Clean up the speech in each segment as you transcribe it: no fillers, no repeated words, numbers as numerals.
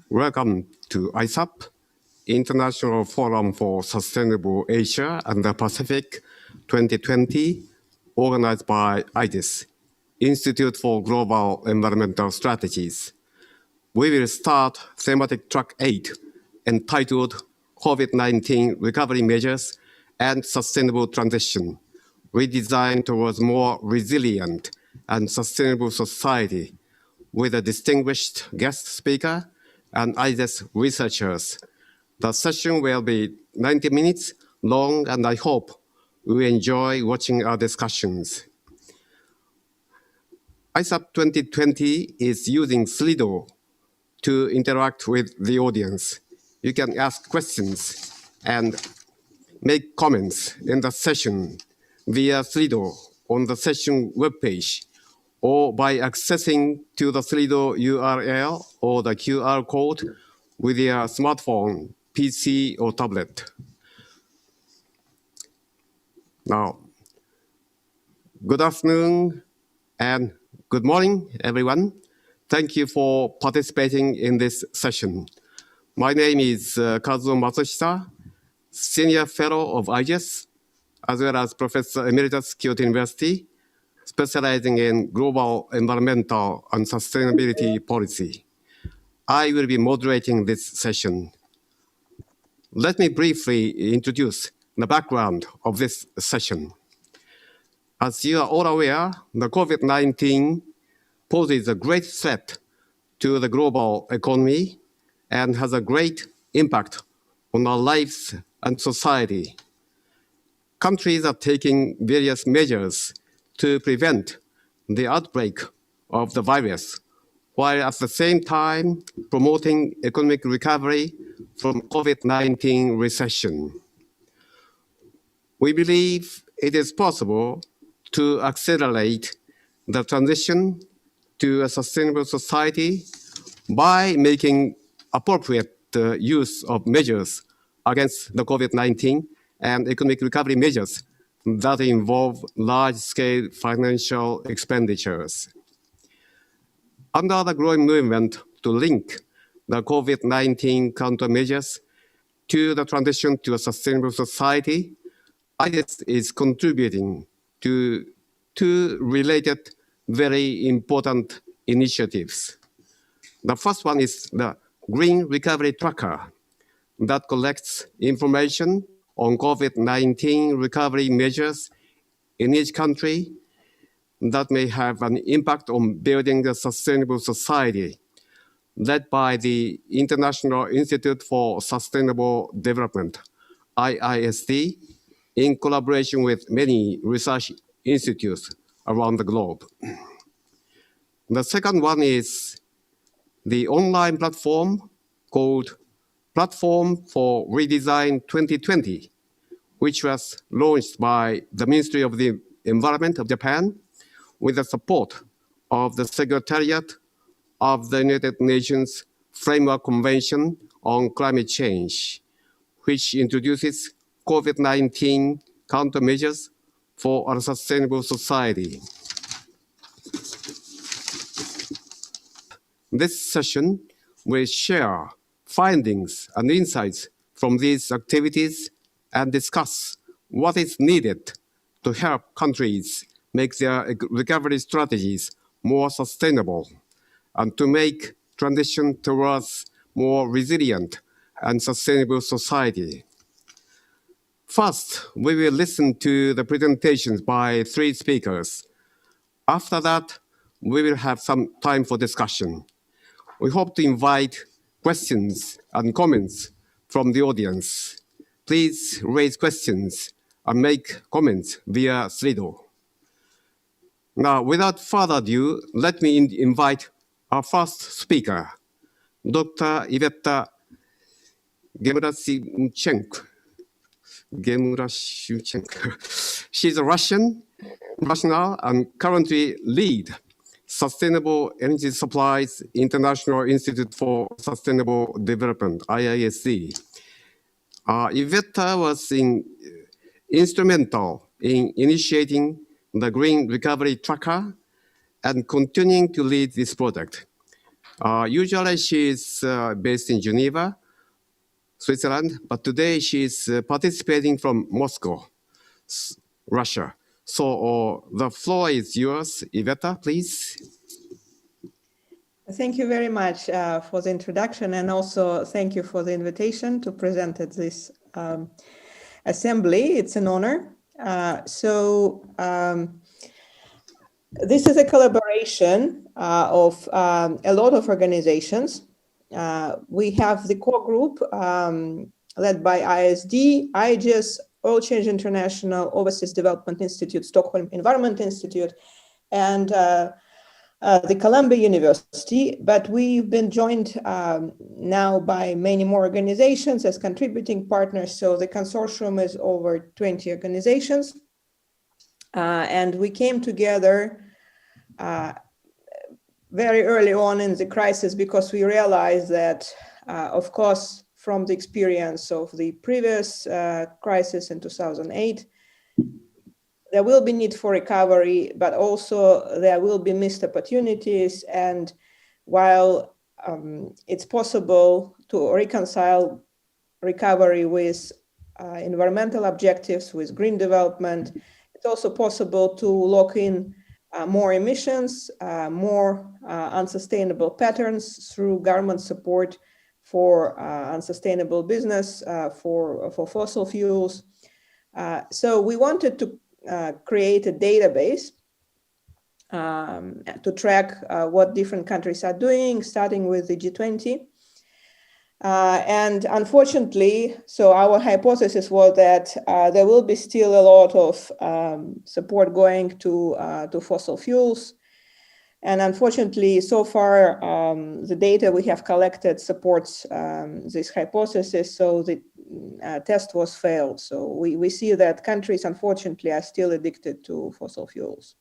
Welcome to ISAP, International Forum for Sustainable Asia and the Pacific 2020, organized by IDIS, Institute for Global Environmental Strategies. We will start thematic track 8, entitled COVID-19 Recovery Measures and Sustainable Transition, Redesign towards more resilient and sustainable society, with a distinguished guest speaker and IDES researchers. The session will be 90 minutes long, and I hope you enjoy watching our discussions. ISAP 2020 is using Slido to interact with the audience. You can ask questions and make comments in the session via Slido on the session webpage, or by accessing to the Slido URL or the QR code with your smartphone, PC, or tablet. Now, good afternoon and good morning, everyone. Thank you for participating in this session. My name is Kazuo Matsushita, Senior Fellow of IGES, as well as Professor Emeritus, Kyoto University, specializing in global environmental and sustainability policy. I will be moderating this session. Let me briefly introduce the background of this session. As you are all aware, the COVID-19 poses a great threat to the global economy and has a great impact on our lives and society. Countries are taking various measures to prevent the outbreak of the virus, while at the same time promoting economic recovery from COVID-19 recession. We believe it is possible to accelerate the transition to a sustainable society by making appropriate use of measures against the COVID-19 and economic recovery measures that involve large-scale financial expenditures. Under the growing movement to link the COVID-19 countermeasures to the transition to a sustainable society, IDES is contributing to two related very important initiatives. The first one is the Green Recovery Tracker that collects information on COVID-19 recovery measures in each country that may have an impact on building a sustainable society, led by the International Institute for Sustainable Development, IISD, in collaboration with many research institutes around the globe. The second one is the online platform called Platform for Redesign 2020, which was launched by the Ministry of the Environment of Japan with the support of the Secretariat of the United Nations Framework Convention on Climate Change, which introduces COVID-19 countermeasures for a sustainable society. This session will share findings and insights from these activities and discuss what is needed to help countries make their recovery strategies more sustainable and to make transition towards more resilient and sustainable society. First, we will listen to the presentations by three speakers. After that, we will have some time for discussion. We hope to invite questions and comments from the audience. Please raise questions and make comments via Slido. Now, without further ado, let me invite our first speaker, Dr. Iveta Gemrashchenko. She's a Russian national and currently lead Sustainable Energy Supplies International Institute for Sustainable Development, IISD. Iveta was instrumental in initiating the Green Recovery Tracker and continuing to lead this project. Usually she's based in Geneva, Switzerland, but today she's participating from Moscow, Russia. So the floor is yours, Iveta, please. Thank you very much for the introduction, and also thank you for the invitation to present at this assembly. It's an honor. This is a collaboration of a lot of organizations. We have the core group led by ISD, IGES, Oil Change International, Overseas Development Institute, Stockholm Environment Institute, and the Columbia University, but we've been joined now by many more organizations as contributing partners. So the consortium is over 20 organizations. And we came together very early on in the crisis because we realized that, of course, from the experience of the previous crisis in 2008, there will be need for recovery, but also there will be missed opportunities. And while it's possible to reconcile recovery with environmental objectives, with green development, it's also possible to lock in more emissions, more unsustainable patterns through government support for unsustainable business, for fossil fuels. So we wanted to create a database to track what different countries are doing, starting with the G20. And unfortunately, so our hypothesis was that there will be still a lot of support going to fossil fuels. And unfortunately, so far, the data we have collected supports this hypothesis. So the test was failed. So we see that countries, unfortunately, are still addicted to fossil fuels.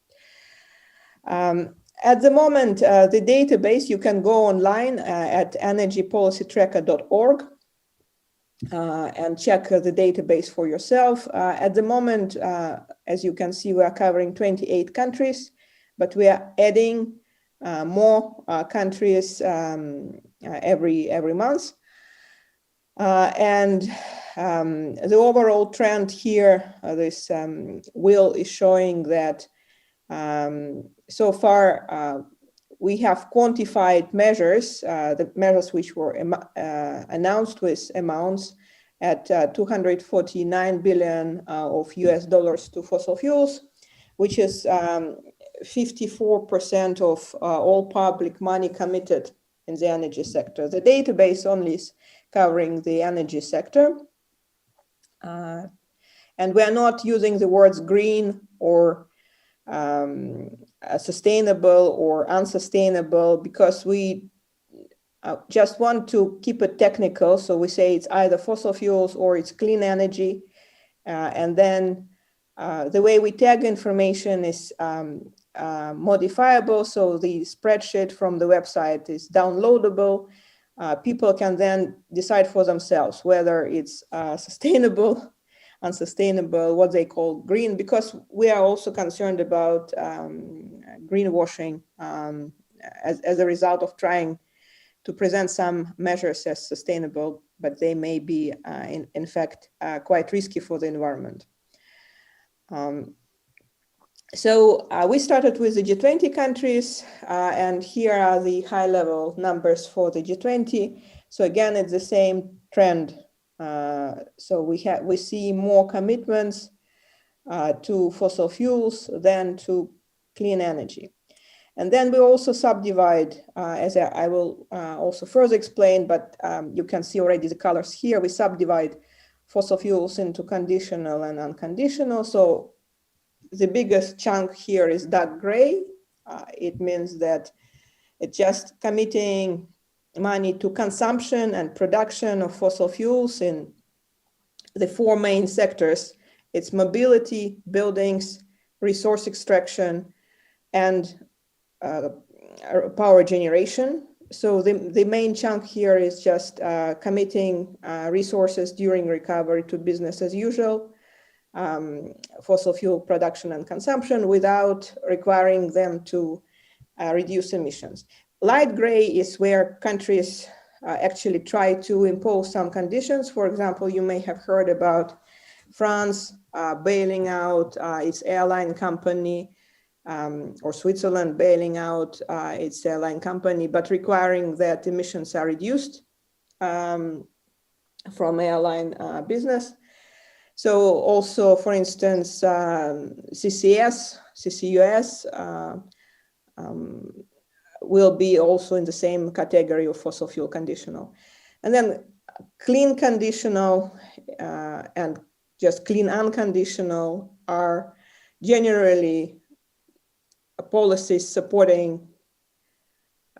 At the moment, the database, you can go online at energypolicytracker.org and check the database for yourself. At the moment, as you can see, we are covering 28 countries, but we are adding more countries every month. And the overall trend here, this wheel is showing that so far we have quantified measures, the measures which were announced with amounts at $249 billion of US dollars to fossil fuels, which is 54% of all public money committed in the energy sector. The database only is covering the energy sector. And we are not using the words green or sustainable or unsustainable because we just want to keep it technical. So we say it's either fossil fuels or it's clean energy. And then the way we tag information is modifiable. So the spreadsheet from the website is downloadable. People can then decide for themselves whether it's sustainable, unsustainable, what they call green, because we are also concerned about greenwashing as a result of trying to present some measures as sustainable, but they may be in fact quite risky for the environment. So we started with the G20 countries, and here are the high-level numbers for the G20. So again, it's the same trend. So we see more commitments to fossil fuels than to clean energy. And then we also subdivide, as I will also further explain, but you can see already the colors here. We subdivide fossil fuels into conditional and unconditional. So the biggest chunk here is dark gray. It means that it's just committing money to consumption and production of fossil fuels in the four main sectors. It's mobility, buildings, resource extraction, and power generation. So the main chunk here is just committing resources during recovery to business as usual, fossil fuel production and consumption without requiring them to reduce emissions. light gray is where countries actually try to impose some conditions. For example, you may have heard about France bailing out its airline company, or Switzerland bailing out its airline company, but requiring that emissions are reduced from airline business. So also, for instance, CCUS will be also in the same category of fossil fuel conditional. And then clean conditional and just clean unconditional are generally policies supporting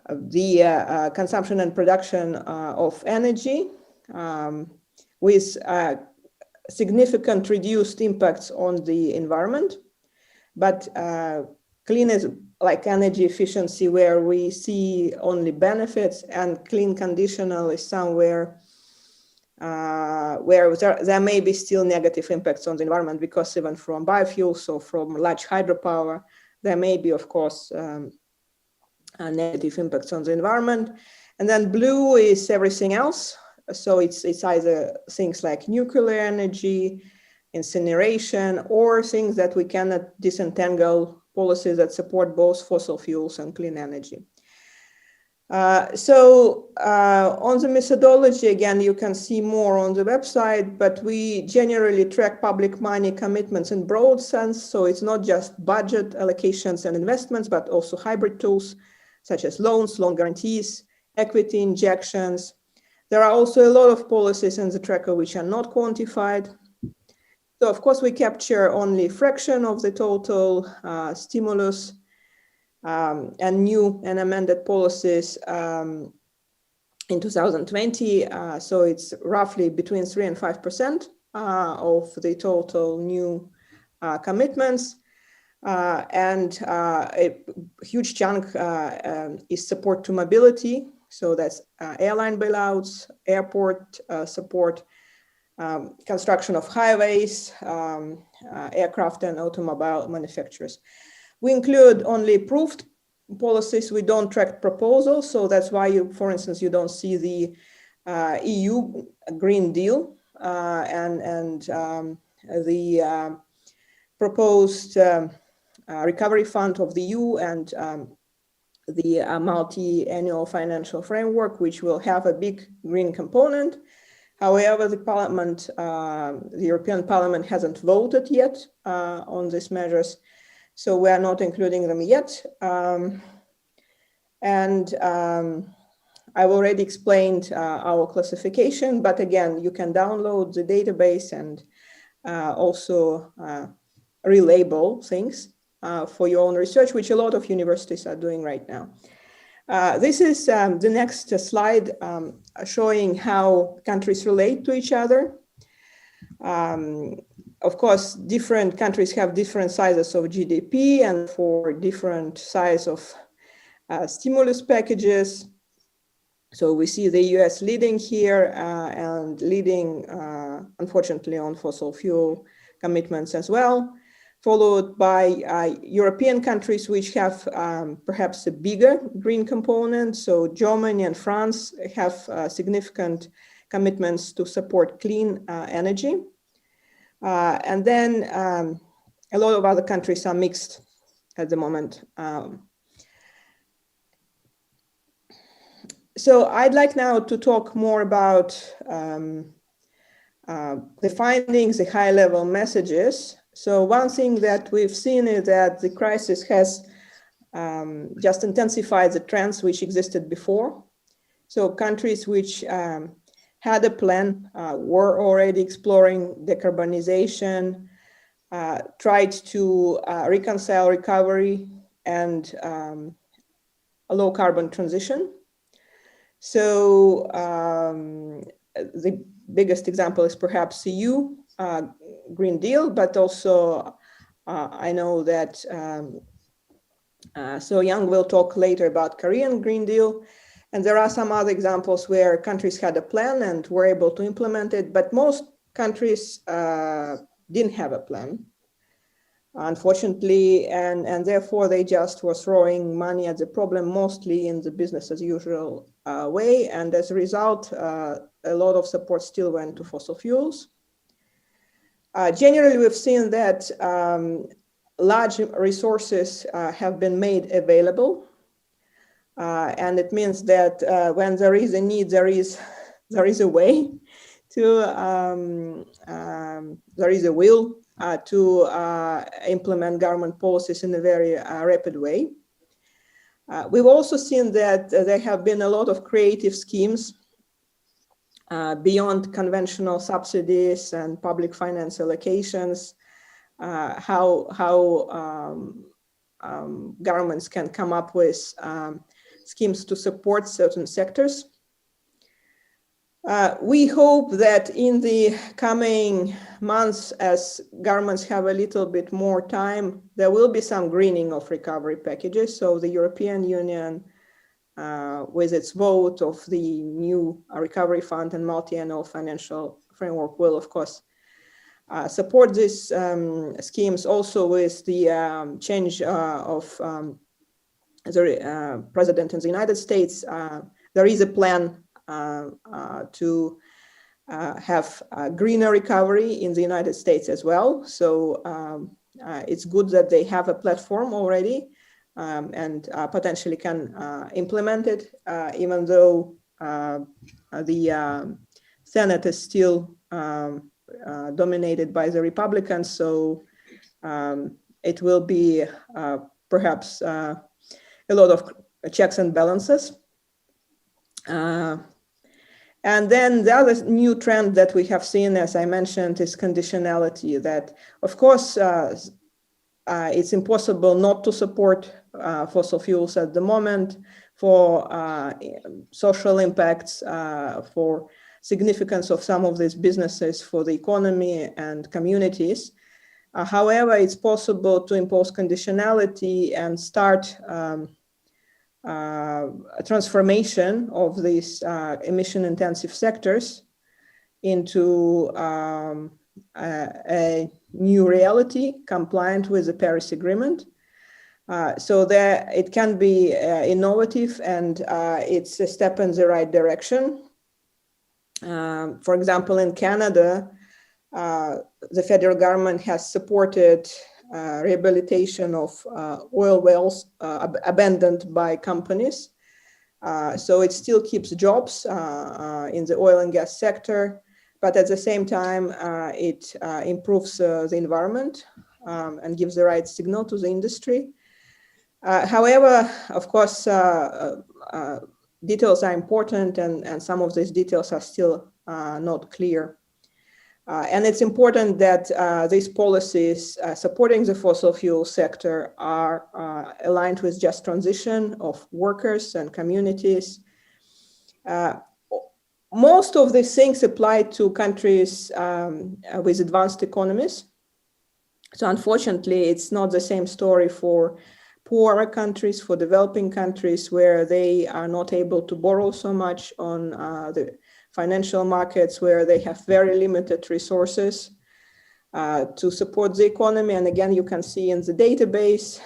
the consumption and production of energy with significant reduced impacts on the environment. But clean is like energy efficiency, where we see only benefits, and clean conditional is somewhere where there may be still negative impacts on the environment, because even from biofuels or from large hydropower, there may be, of course, negative impacts on the environment. And then blue is everything else. So it's either things like nuclear energy, incineration, or things that we cannot disentangle, policies that support both fossil fuels and clean energy. So on the methodology, again, you can see more on the website, but we generally track public money commitments in broad sense. So it's not just budget allocations and investments, but also hybrid tools such as loans, loan guarantees, equity injections. There are also a lot of policies in the tracker which are not quantified. So of course we capture only a fraction of the total stimulus and new and amended policies in 2020. So it's roughly between 3 and 5% of the total new commitments. And a huge chunk is support to mobility. So that's airline bailouts, airport support, construction of highways, aircraft and automobile manufacturers. We include only approved policies. We don't track proposals. So that's why you, for instance, you don't see the EU Green Deal and the proposed recovery fund of the EU and the multi-annual financial framework, which will have a big green component. However, the Parliament, the European Parliament hasn't voted yet on these measures, so we are not including them yet. I've already explained our classification, but again, you can download the database and also relabel things for your own research, which a lot of universities are doing right now. This is the next slide showing how countries relate to each other. Of course, different countries have different sizes of GDP and for different size of stimulus packages. So we see the US leading here and leading, unfortunately, on fossil fuel commitments as well, followed by European countries which have perhaps a bigger green component. So Germany and France have significant commitments to support clean energy. And then a lot of other countries are mixed at the moment. So I'd like now to talk more about the findings, the high-level messages. So one thing that we've seen is that the crisis has just intensified the trends which existed before. So countries which had a plan were already exploring decarbonization, tried to reconcile recovery and a low carbon transition. So the biggest example is perhaps EU Green Deal, but also I know that Soyun will talk later about Korean Green Deal. And there are some other examples where countries had a plan and were able to implement it, but most countries didn't have a plan. unfortunately, and therefore they just were throwing money at the problem, mostly in the business as usual way. And as a result, a lot of support still went to fossil fuels. Generally, we've seen that large resources have been made available. And it means that when there is a need, there is a way to, there is a will to implement government policies in a very rapid way. We've also seen that there have been a lot of creative schemes beyond conventional subsidies and public finance allocations, how governments can come up with schemes to support certain sectors. We hope that in the coming months, as governments have a little bit more time, there will be some greening of recovery packages. So the European Union, with its vote of the new recovery fund and multi-annual financial framework, will of course support these schemes. Also with the change of the president in the United States, there is a plan to have a greener recovery in the United States as well. So it's good that they have a platform already and potentially can implement it, even though the Senate is still dominated by the Republicans. So it will be perhaps a lot of checks and balances. And then the other new trend that we have seen, as I mentioned, is conditionality. That, of course, it's impossible not to support fossil fuels at the moment for social impacts, for significance of some of these businesses for the economy and communities. However, it's possible to impose conditionality and start a transformation of these emission-intensive sectors into a new reality compliant with the Paris Agreement. So that it can be innovative, and it's a step in the right direction. For example, in Canada, the federal government has supported rehabilitation of oil wells abandoned by companies. So it still keeps jobs in the oil and gas sector, but at the same time, it improves the environment and gives the right signal to the industry. However, of course, details are important, and some of these details are still not clear. And it's important that these policies supporting the fossil fuel sector are aligned with just transition of workers and communities. Most of these things apply to countries with advanced economies. So unfortunately, it's not the same story for poorer countries, for developing countries, where they are not able to borrow so much on the financial markets, where they have very limited resources to support the economy. And again, you can see in the database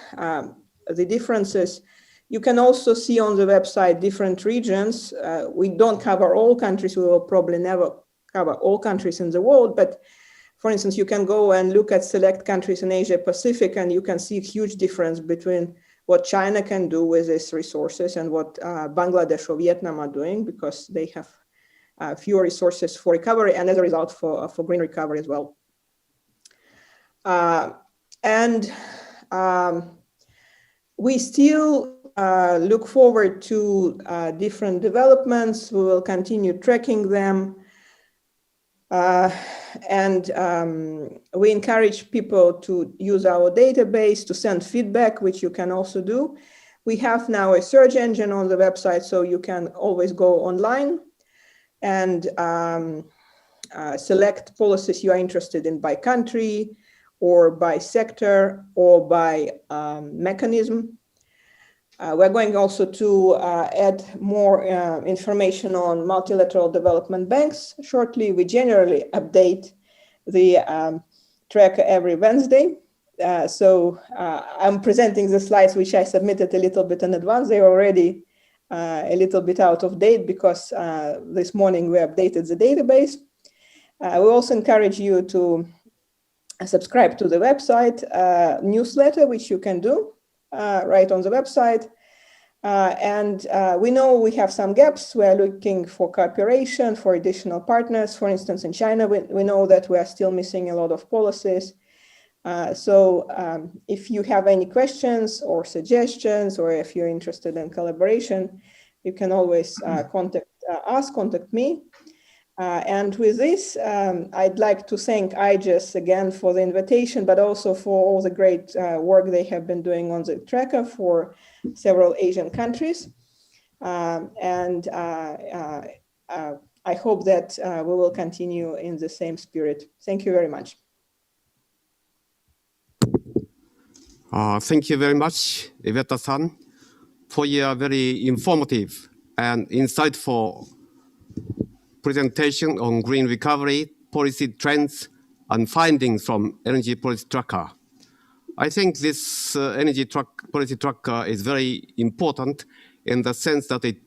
the differences. You can also see on the website different regions. We don't cover all countries. We will probably never cover all countries in the world. But for instance, you can go and look at select countries in Asia Pacific, and you can see a huge difference between what China can do with these resources and what Bangladesh or Vietnam are doing, because they have fewer resources for recovery, and as a result for green recovery as well. We still look forward to different developments. We will continue tracking them. We encourage people to use our database, to send feedback, which you can also do. We have now a search engine on the website, so you can always go online and select policies you are interested in by country or by sector or by mechanism. We're going also to add more information on multilateral development banks shortly. We generally update the tracker every Wednesday. I'm presenting the slides which I submitted a little bit in advance. They're already a little bit out of date because this morning we updated the database. We also encourage you to subscribe to the website newsletter, which you can do right on the website. We know we have some gaps. We are looking for cooperation, for additional partners. For instance, in China, we know that we are still missing a lot of policies. If you have any questions or suggestions, or if you're interested in collaboration, you can always contact us, contact me. And with this, I'd like to thank IGES again for the invitation, but also for all the great work they have been doing on the tracker for several Asian countries. I hope that we will continue in the same spirit. Thank you very much. Thank you very much, Iveta-san, for your very informative and insightful presentation on green recovery, policy trends, and findings from Energy Policy Tracker. I think this policy tracker is very important in the sense that it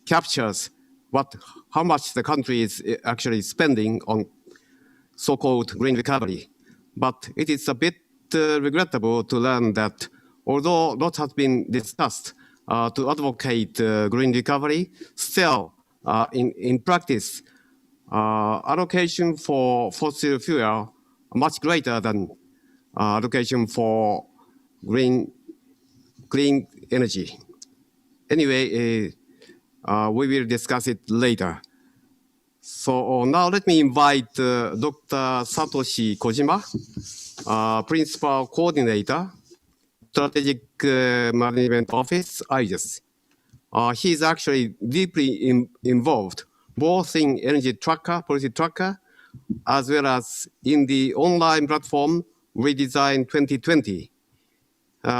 captures how much the country is actually spending on so-called green recovery. But it is a bit regrettable to learn that although lot has been discussed to advocate green recovery, still in practice, allocation for fossil fuel are much greater than allocation for clean energy. Anyway, we will discuss it later. So now let me invite Dr. Satoshi Kojima, Principal Coordinator, Strategic Management Office, IGES. He is actually deeply involved both in Energy Tracker, Policy Tracker, as well as in the online platform Redesign 2020.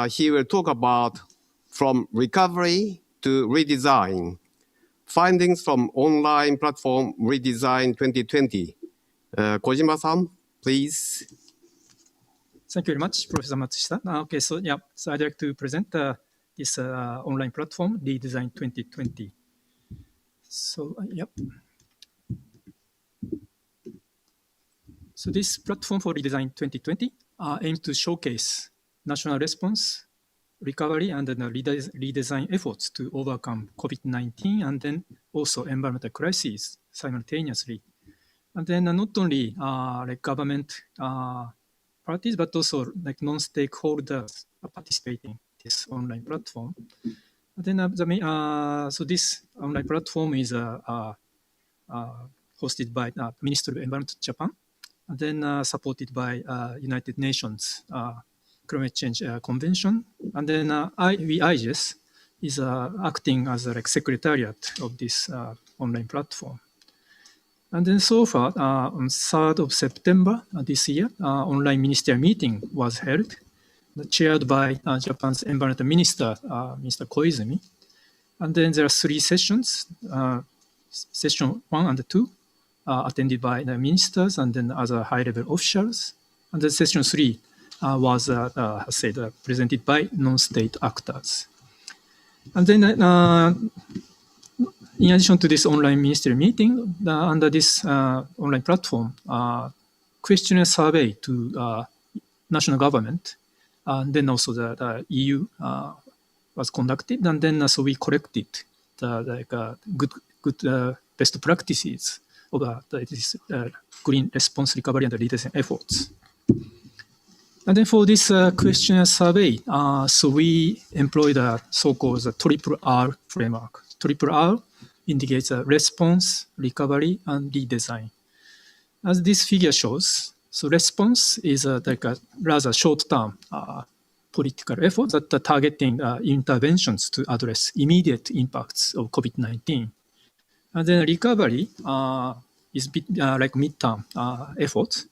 He will talk about from recovery to redesign. Findings from online platform Redesign 2020. Kojima-san, please. Thank you very much, Professor Matsushita. Okay, so I'd like to present this online platform, Redesign 2020. So, So this platform for Redesign 2020 aims to showcase national response, recovery, and then redesign efforts to overcome COVID-19 and then also environmental crises simultaneously. And then not only like government parties, but also like non-stakeholders are participating in this online platform. And then so this online platform is hosted by Ministry of Environment Japan, and then supported by United Nations Climate Change Convention, and then IGES is acting as a secretariat of this online platform. And then so far, on 3rd of September this year, online ministerial meeting was held, chaired by Japan's environmental minister, Mr. Koizumi. And then there are 3 sessions, session 1 and 2, attended by the ministers and then other high-level officials. And then session 3 was presented by non-state actors. And then in addition to this online ministerial meeting, under this online platform, questionnaire survey to national government, and then also the EU was conducted, and then so we collected the good best practices of this green response, recovery, and redesign efforts. And then for this questionnaire survey, so we employed a so-called triple R framework. Triple R indicates a response, recovery, and redesign. As this figure shows, so response is like a rather short-term political effort that are targeting interventions to address immediate impacts of COVID-19. And then recovery is like mid-term efforts,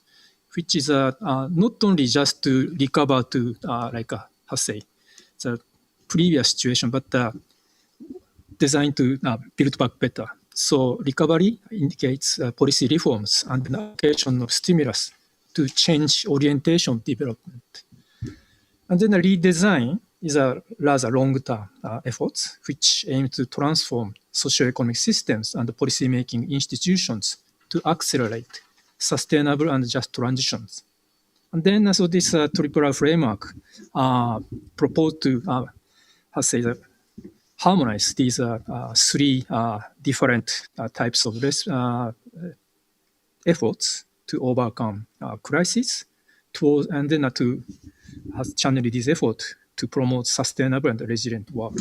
which is not only just to recover to the previous situation, but designed to build back better. So recovery indicates policy reforms and the application of stimulus to change orientation of development. And then the redesign is a rather long-term effort, which aims to transform socioeconomic systems and policy-making institutions to accelerate sustainable and just transitions. And then so this triple R framework proposed to harmonize these three different types of efforts to overcome crisis, and then to channel this effort to promote sustainable and resilient world.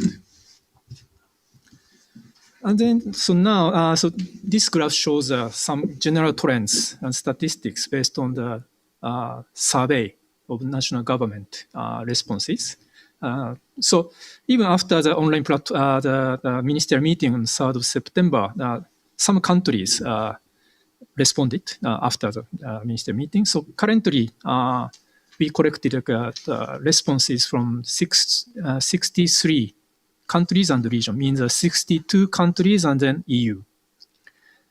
And then, so now, so this graph shows some general trends and statistics based on the survey of national government responses. So even after the online the ministerial meeting on 3rd of September, some countries responded after the ministerial meeting. So currently, we collected responses from 63 countries and region, means 62 countries and then EU.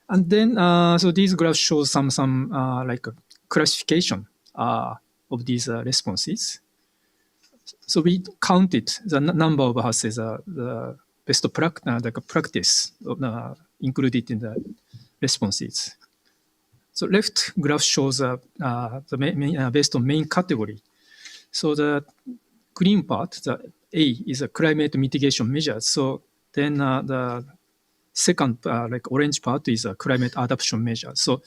And then, so these graphs show some like a classification of these responses. So we counted the number of the best practice included in the responses. So left graph shows based on main category. So the green part, the A, is a climate mitigation measures. So then the second, like orange part, is a climate adaptation measure. So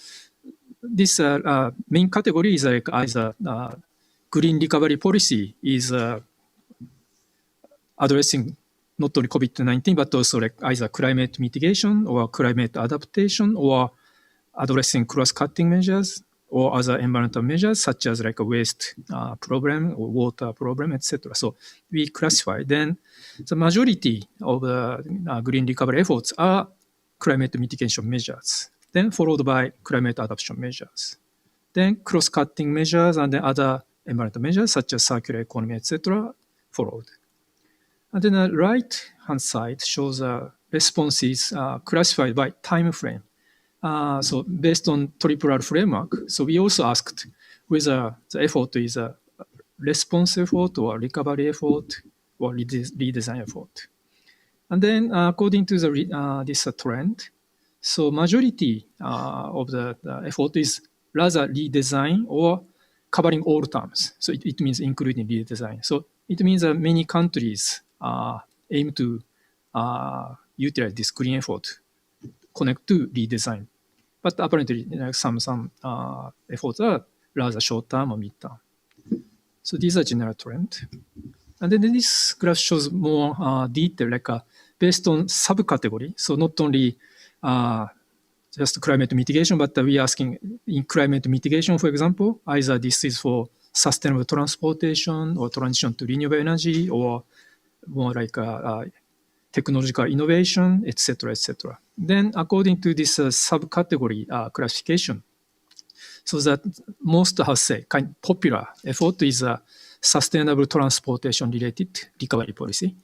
this main category is like either green recovery policy is addressing not only COVID-19, but also like either climate mitigation or climate adaptation or addressing cross-cutting measures or other environmental measures such as like a waste problem or water problem, etc. So we classify. Then the majority of the green recovery efforts are climate mitigation measures, then followed by climate adaptation measures, then cross-cutting measures and then other environmental measures such as circular economy, etc. followed. And then the right-hand side shows responses classified by time frame. So based on triple R framework, so we also asked whether the effort is a response effort or recovery effort or redesign effort. And then according to the this trend, so majority of the effort is rather redesign or covering all terms. So it means including redesign. So it means that many countries aim to utilize this green effort connect to redesign. But apparently, some efforts are rather short-term or mid-term. So these are general trend. And then this graph shows more detail, like based on subcategory. So not only just climate mitigation, but we are asking in climate mitigation, for example, either this is for sustainable transportation or transition to renewable energy or more like technological innovation, etc., etc. Then, according to this subcategory classification, so that most popular effort is a sustainable transportation-related recovery policy,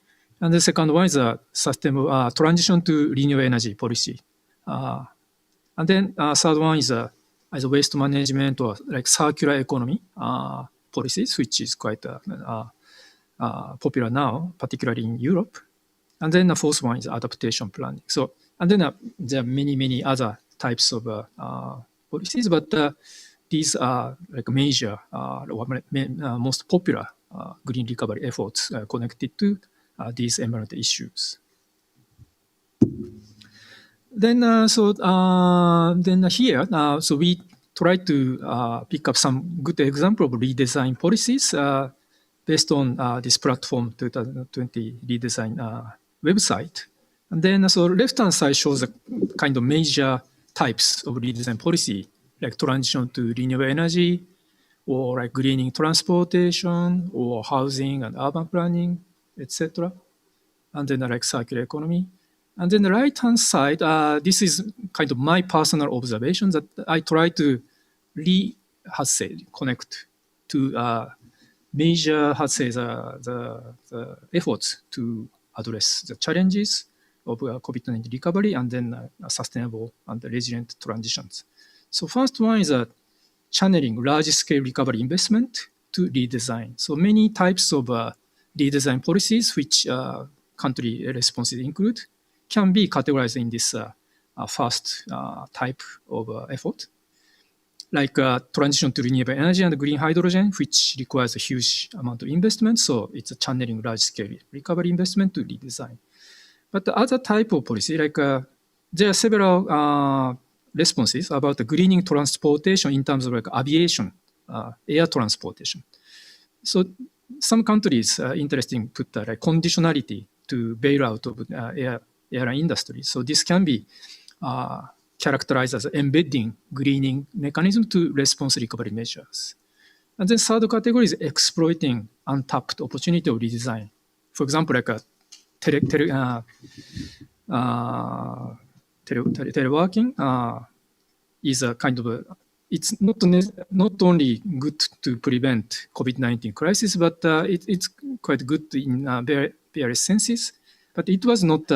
and the second one is a sustainable transition to renewable energy policy, and then third one is a waste management or like circular economy policies, which is quite popular now, particularly in Europe. And then the fourth one is adaptation planning. So, and then there are many other types of policies, but these are like major, most popular green recovery efforts connected to these environmental issues. Then, then here, so we try to pick up some good example of redesign policies based on this platform 2020 redesign website. And then so left-hand side shows a kind of major types of redesign policy, like transition to renewable energy, or like greening transportation, or housing and urban planning, etc. And then like circular economy. And then the right-hand side, this is kind of my personal observation that I try to connect to major, the efforts to address the challenges of COVID-19 recovery and then sustainable and resilient transitions. So first one is channeling large-scale recovery investment to redesign. So many types of redesign policies, which country responses include, can be categorized in this first type of effort, like transition to renewable energy and green hydrogen, which requires a huge amount of investment. So it's a channeling large-scale recovery investment to redesign. But the other type of policy, like there are several responses about the greening transportation in terms of like aviation, air transportation. So some countries interesting put like conditionality to bail out of airline industry. So this can be characterized as embedding greening mechanism to response recovery measures. And then third category is exploiting untapped opportunity of redesign. For example, like a teleworking is a kind of it's not only good to prevent COVID-19 crisis, but it's quite good in various senses. But it was not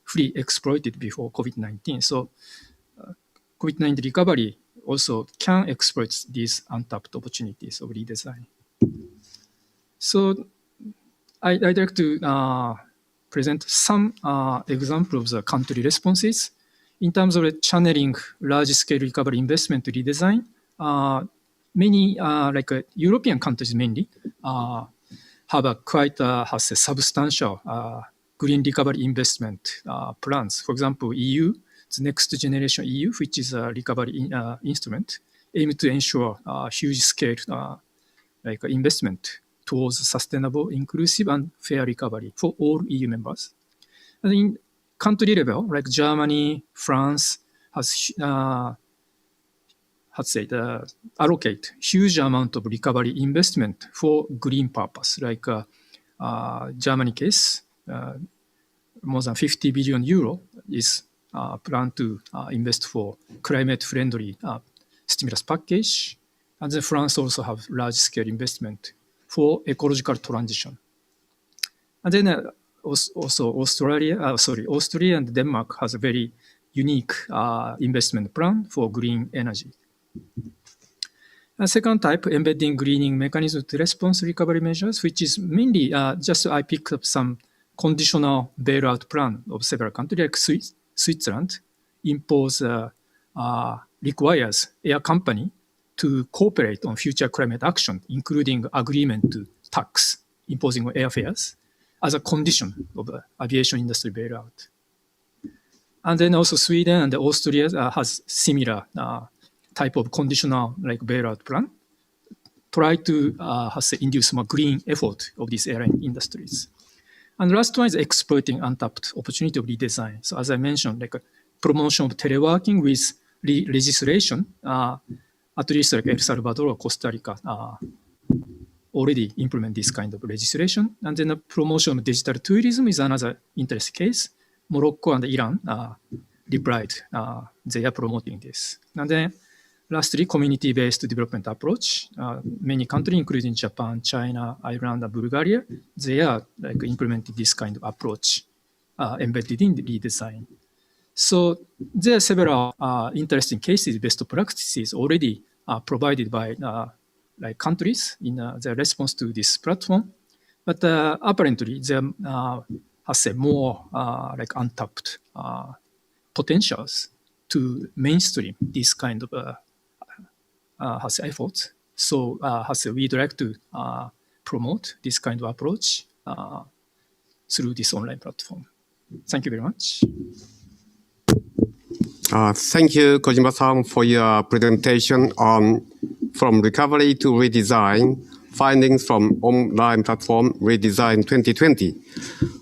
fully exploited before COVID-19. So COVID-19 recovery also can exploit these untapped opportunities of redesign. So I'd like to present some examples of country responses. In terms of channeling large-scale recovery investment to redesign, many like European countries mainly have a quite substantial green recovery investment plans. For example, EU, the next generation EU, which is a recovery instrument, aim to ensure huge scale like investment towards sustainable, inclusive, and fair recovery for all EU members. And in country level, like Germany, France, has allocate huge amount of recovery investment for green purpose. Like Germany case, more than 50 billion euro is planned to invest for climate-friendly stimulus package. And then France also have large-scale investment for ecological transition. And then also Austria and Denmark has a very unique investment plan for green energy. And second type, embedding greening mechanism to response recovery measures, which is mainly just I picked up some conditional bailout plan of several countries, like Switzerland, requires air company to cooperate on future climate action, including agreement to tax imposing on airfares, as a condition of the aviation industry bailout. And then also Sweden and Austria has similar type of conditional like bailout plan, try to induce more green effort of these airline industries. And the last one is exploiting untapped opportunity of redesign. So as I mentioned, like a promotion of teleworking with legislation, at least like El Salvador or Costa Rica already implement this kind of legislation. And then the promotion of digital tourism is another interest case. Morocco and Iran replied, they are promoting this. And then lastly, community-based development approach. Many countries, including Japan, China, Ireland, and Bulgaria, they are like implementing this kind of approach embedded in the redesign. So there are several interesting cases, best practices already provided by like countries in their response to this platform. But apparently, there has more like untapped potentials to mainstream this kind of efforts. So we'd like to promote this kind of approach through this online platform. Thank you very much. Thank you, Kojima-san, for your presentation on From Recovery to Redesign, findings from online platform Redesign 2020.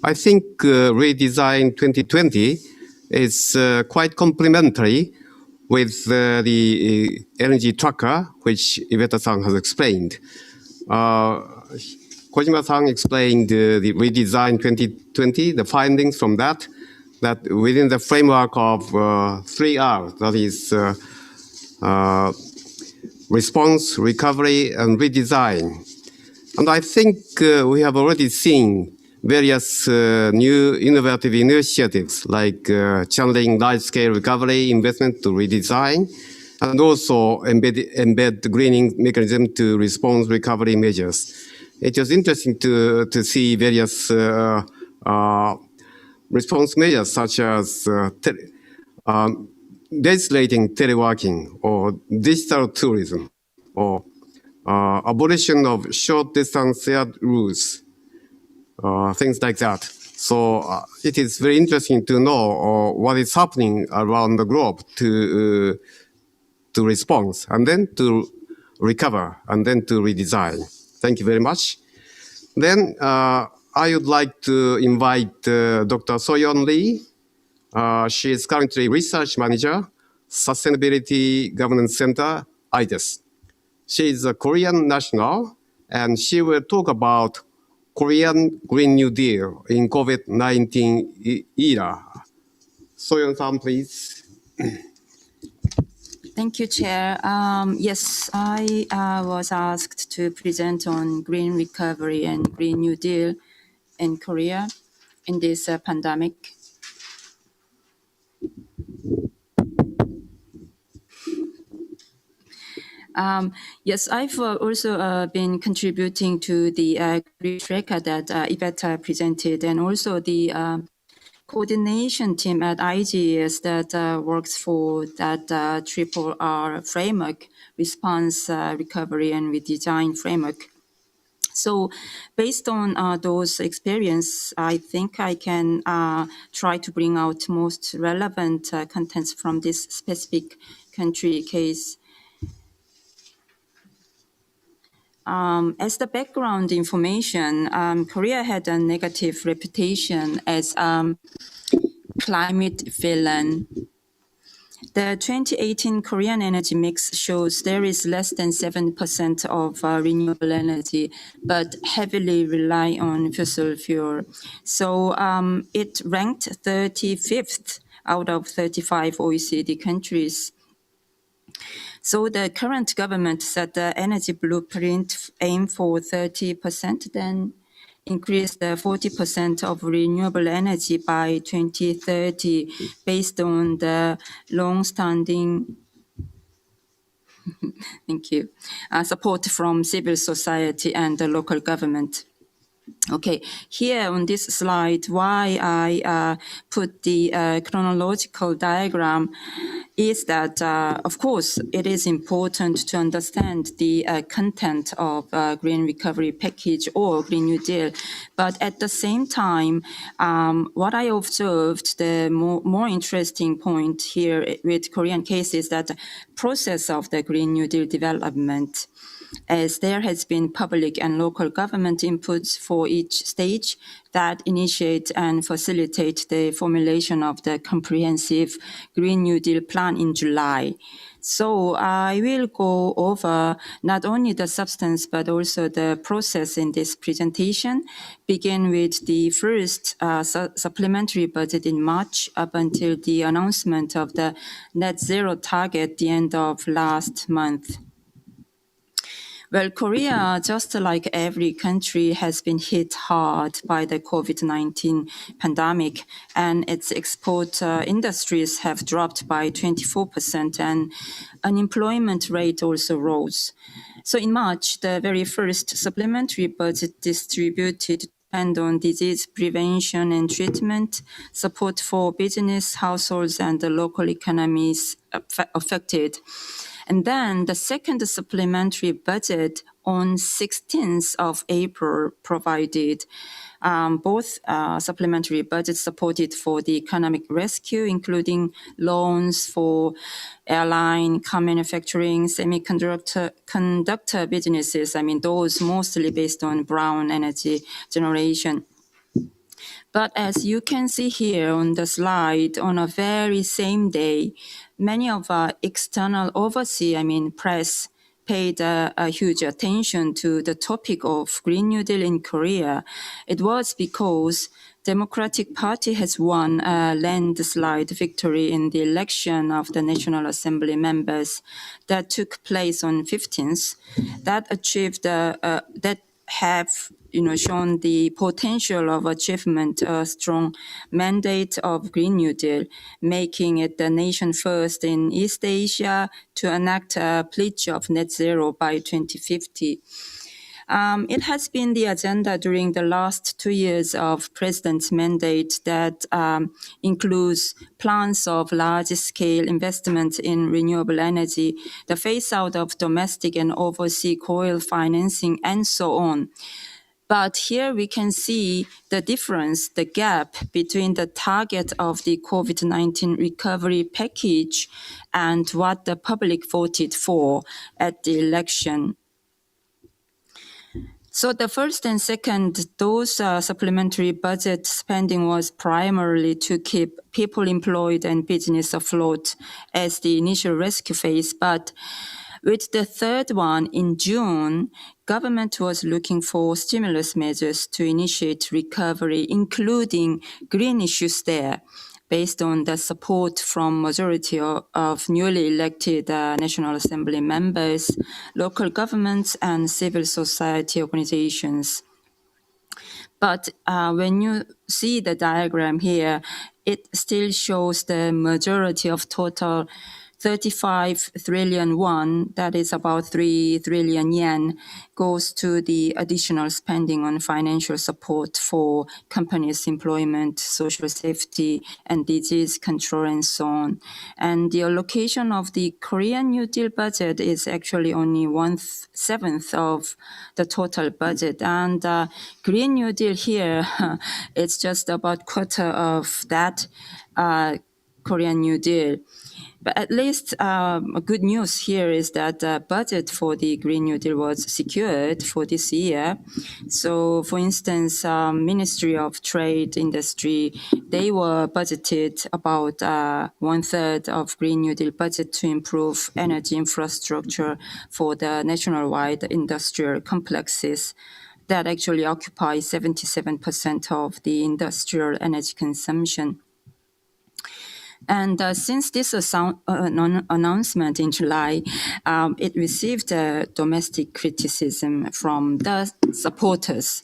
I think Redesign 2020 is quite complementary with the energy tracker, which Iveta-san has explained. Kojima-san explained the Redesign 2020, the findings from that within the framework of 3 R's, that is response, recovery, and redesign. And I think we have already seen various new innovative initiatives like channeling large-scale recovery investment to redesign, and also embed the greening mechanism to respond recovery measures. It was interesting to see various response measures such as legislating teleworking or digital tourism or abolition of short distance air rules, things like that. So it is very interesting to know what is happening around the globe to respond and then to recover and then to redesign. Thank you very much. Then I would like to invite Dr. Soyun Lee. She is currently Research Manager, Sustainability Governance Center, ITES. She is a Korean national, and she will talk about Korean Green New Deal in COVID-19 era. Soyun-san, please. Thank you, Chair. Yes, I was asked to present on green recovery and Green New Deal in Korea in this pandemic. Yes, I've also been contributing to the tracker that Yvette presented, and also the coordination team at IGS that works for that triple R framework, response, recovery, and redesign framework. So based on those experience, I think I can try to bring out most relevant contents from this specific country case. As the background information, Korea had a negative reputation as climate villain. The 2018 Korean energy mix shows there is less than 7% of renewable energy, but heavily rely on fossil fuel. So it ranked 35th out of 35 OECD countries. So the current government set the energy blueprint aim for 30%, then increase the 40% of renewable energy by 2030 based on the long-standing thank you, support from civil society and the local government. Okay, here on this slide, why I put the chronological diagram is that, of course, it is important to understand the content of Green Recovery Package or Green New Deal. But at the same time, what I observed, the more interesting point here with Korean case is that the process of the Green New Deal development, as there has been public and local government inputs for each stage that initiate and facilitate the formulation of the comprehensive Green New Deal plan in July. So I will go over not only the substance, but also the process in this presentation, begin with the first supplementary budget in March up until the announcement of the net zero target at the end of last month. Well, Korea, just like every country, has been hit hard by the COVID-19 pandemic, and its export industries have dropped by 24%, and unemployment rate also rose. So in March, the very first supplementary budget distributed depend on disease prevention and treatment, support for business, households, and the local economies affected. And then the second supplementary budget on 16th of April provided both supplementary budgets supported for the economic rescue, including loans for airline, car manufacturing, semiconductor businesses. I mean, those mostly based on brown energy generation. But as you can see here on the slide, on a very same day, many of our external press paid a huge attention to the topic of Green New Deal in Korea. It was because Democratic Party has won a landslide victory in the election of the National Assembly members that took place on 15th. That have shown the potential of achievement a strong mandate of Green New Deal, making it the nation first in East Asia to enact a pledge of net zero by 2050. It has been the agenda during the last 2 years of President's mandate that includes plans of large-scale investment in renewable energy, the phase-out of domestic and overseas coal financing, and so on. But here we can see the difference, the gap between the target of the COVID-19 recovery package and what the public voted for at the election. So the first and second, those supplementary budget spending was primarily to keep people employed and business afloat as the initial rescue phase. But with the third one in June, government was looking for stimulus measures to initiate recovery, including green issues there, based on the support from majority of newly elected National Assembly members, local governments, and civil society organizations. But when you see the diagram here, it still shows the majority of total 35 trillion won, that is about 3 trillion yen, goes to the additional spending on financial support for companies' employment, social safety, and disease control, and so on. And the allocation of the Korean New Deal budget is actually only 1/7 of the total budget. And Green New Deal here, it's just about quarter of that Korean New Deal. But at least good news here is that the budget for the Green New Deal was secured for this year. So, for instance, Ministry of Trade Industry, they were budgeted about 1/3 of Green New Deal budget to improve energy infrastructure for the nationwide industrial complexes that actually occupy 77% of the industrial energy consumption. And since this announcement in July, it received domestic criticism from the supporters,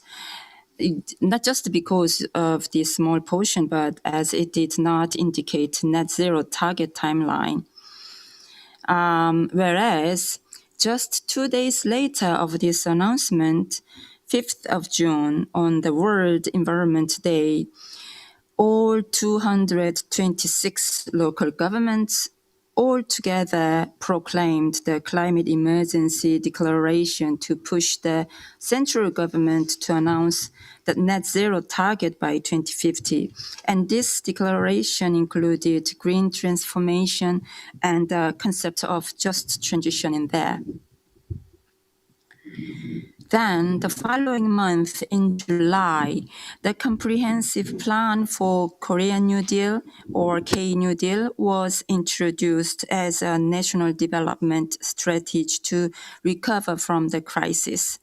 not just because of the small portion, but as it did not indicate net zero target timeline. Whereas just 2 days later of this announcement, 5th of June, on the World Environment Day, all 226 local governments all together proclaimed the climate emergency declaration to push the central government to announce the net zero target by 2050. And this declaration included green transformation and the concept of just transition in there. Then, the following month in July, the Comprehensive Plan for Korean New Deal, or K-New Deal, was introduced as a national development strategy to recover from the crisis.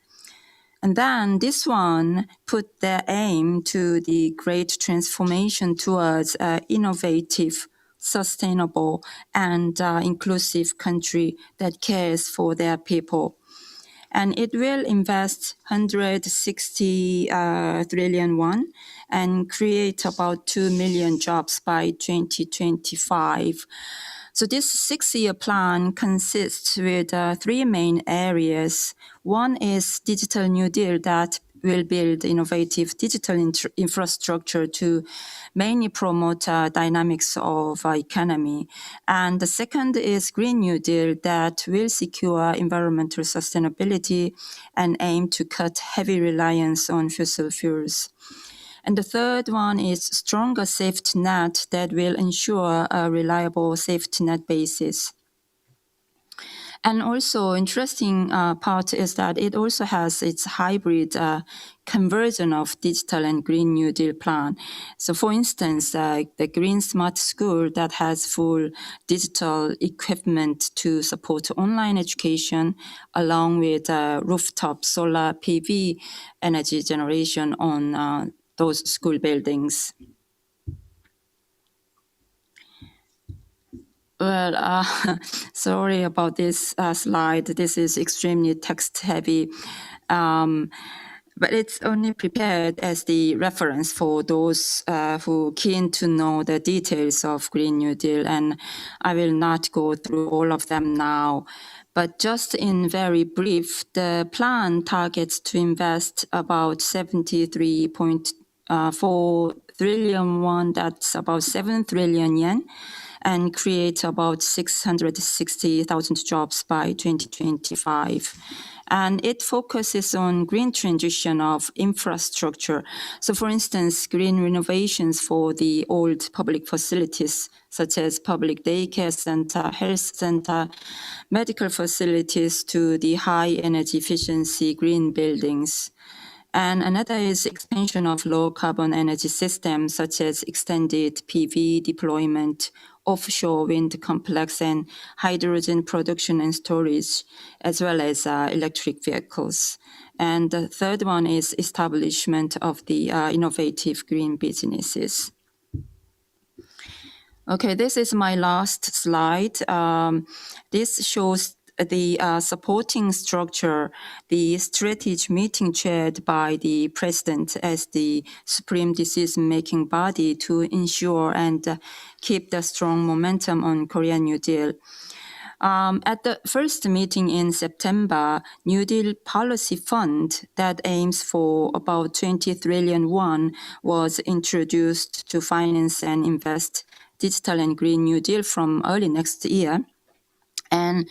And then this one put their aim to the great transformation towards an innovative, sustainable, and inclusive country that cares for their people. And it will invest 160 trillion won and create about 2 million jobs by 2025. So this 6-year plan consists with 3 main areas. One is Digital New Deal that will build innovative digital infrastructure to mainly promote dynamics of economy. And the second is Green New Deal that will secure environmental sustainability and aim to cut heavy reliance on fossil fuels. And the third one is stronger safety net that will ensure a reliable safety net basis. And also interesting part is that it also has its hybrid conversion of digital and Green New Deal plan. So for instance, the Green Smart School that has full digital equipment to support online education, along with rooftop solar PV energy generation on those school buildings. Well, sorry about this slide. This is extremely text heavy. but it's only prepared as the reference for those who are keen to know the details of Green New Deal, and I will not go through all of them now. But just in very brief, the plan targets to invest about 73.4 trillion won, that's about 7 trillion yen, and create about 660,000 jobs by 2025. And it focuses on green transition of infrastructure. So for instance, green renovations for the old public facilities, such as public daycare center, health center, medical facilities, to the high energy efficiency green buildings. And another is expansion of low carbon energy systems, such as extended PV deployment, offshore wind complex, and hydrogen production and storage, as well as electric vehicles. And the third one is establishment of the innovative green businesses. Okay, this is my last slide. This shows the supporting structure, the strategy meeting chaired by the president as the supreme decision-making body to ensure and keep the strong momentum on Korean New Deal. At the first meeting in September, New Deal Policy Fund that aims for about 20 trillion won was introduced to finance and invest digital and Green New Deal from early next year. And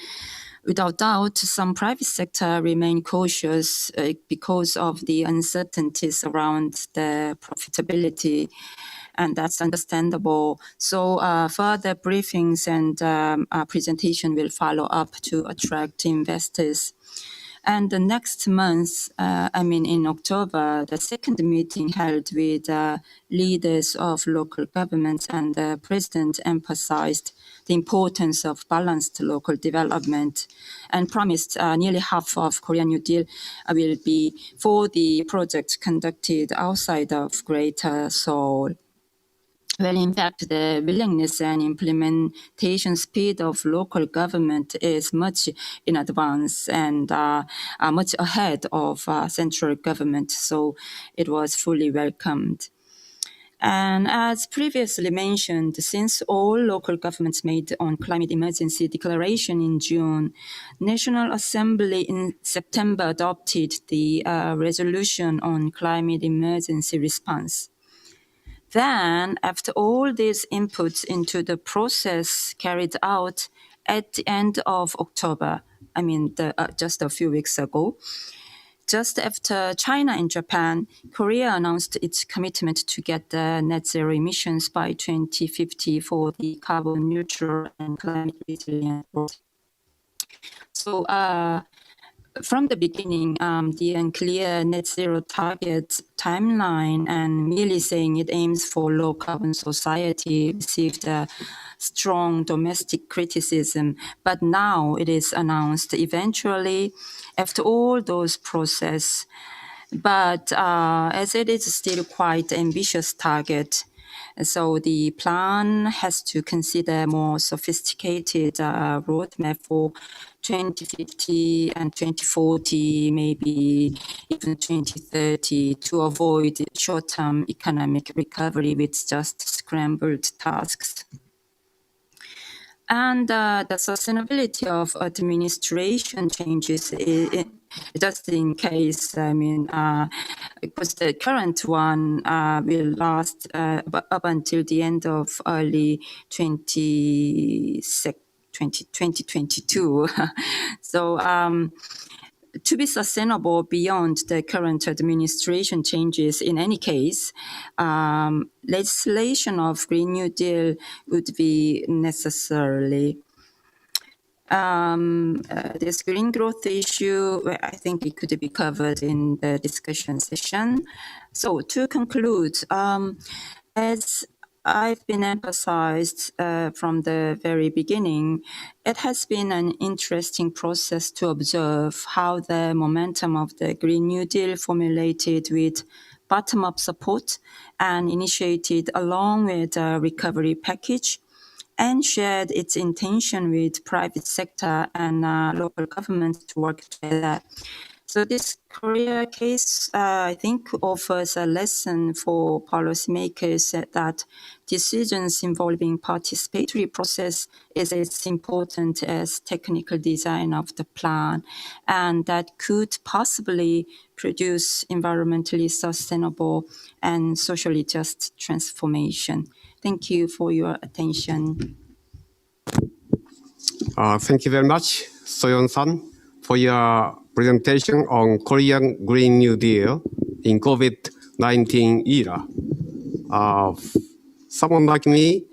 without doubt, some private sector remain cautious because of the uncertainties around the profitability, and that's understandable. So further briefings and presentation will follow up to attract investors. And the next month, in October, the second meeting held with leaders of local governments, and the president emphasized the importance of balanced local development and promised nearly half of Korean New Deal will be for the projects conducted outside of Greater Seoul. Well, in fact, the willingness and implementation speed of local government is much in advance and much ahead of central government, so it was fully welcomed. And as previously mentioned, since all local governments made on climate emergency declaration in June, National Assembly in September adopted the resolution on climate emergency response. Then, after all these inputs into the process carried out at the end of October, just a few weeks ago, just after China and Japan, Korea announced its commitment to get the net zero emissions by 2050 for the carbon neutral and climate resilient world. So, from the beginning, the unclear net zero target timeline and merely saying it aims for low carbon society received a strong domestic criticism. But now it is announced eventually after all those process. But as it is still quite ambitious target, so the plan has to consider more sophisticated roadmap for 2050 and 2040, maybe even 2030, to avoid short-term economic recovery with just scrambled tasks. And the sustainability of administration changes, just in case, because the current one will last up until the end of early 2022. So to be sustainable beyond the current administration changes, in any case, legislation of Green New Deal would be necessarily. This green growth issue, I think it could be covered in the discussion session. So to conclude, as I've been emphasized from the very beginning, it has been an interesting process to observe how the momentum of the Green New Deal formulated with bottom-up support and initiated along with a recovery package and shared its intention with private sector and local governments to work together. So this Korea case, I think, offers a lesson for policymakers that decisions involving participatory process is as important as technical design of the plan, and that could possibly produce environmentally sustainable and socially just transformation. Thank you for your attention. Thank you very much, Soyun-san, for your presentation on Korean Green New Deal in COVID-19 era. Someone like me,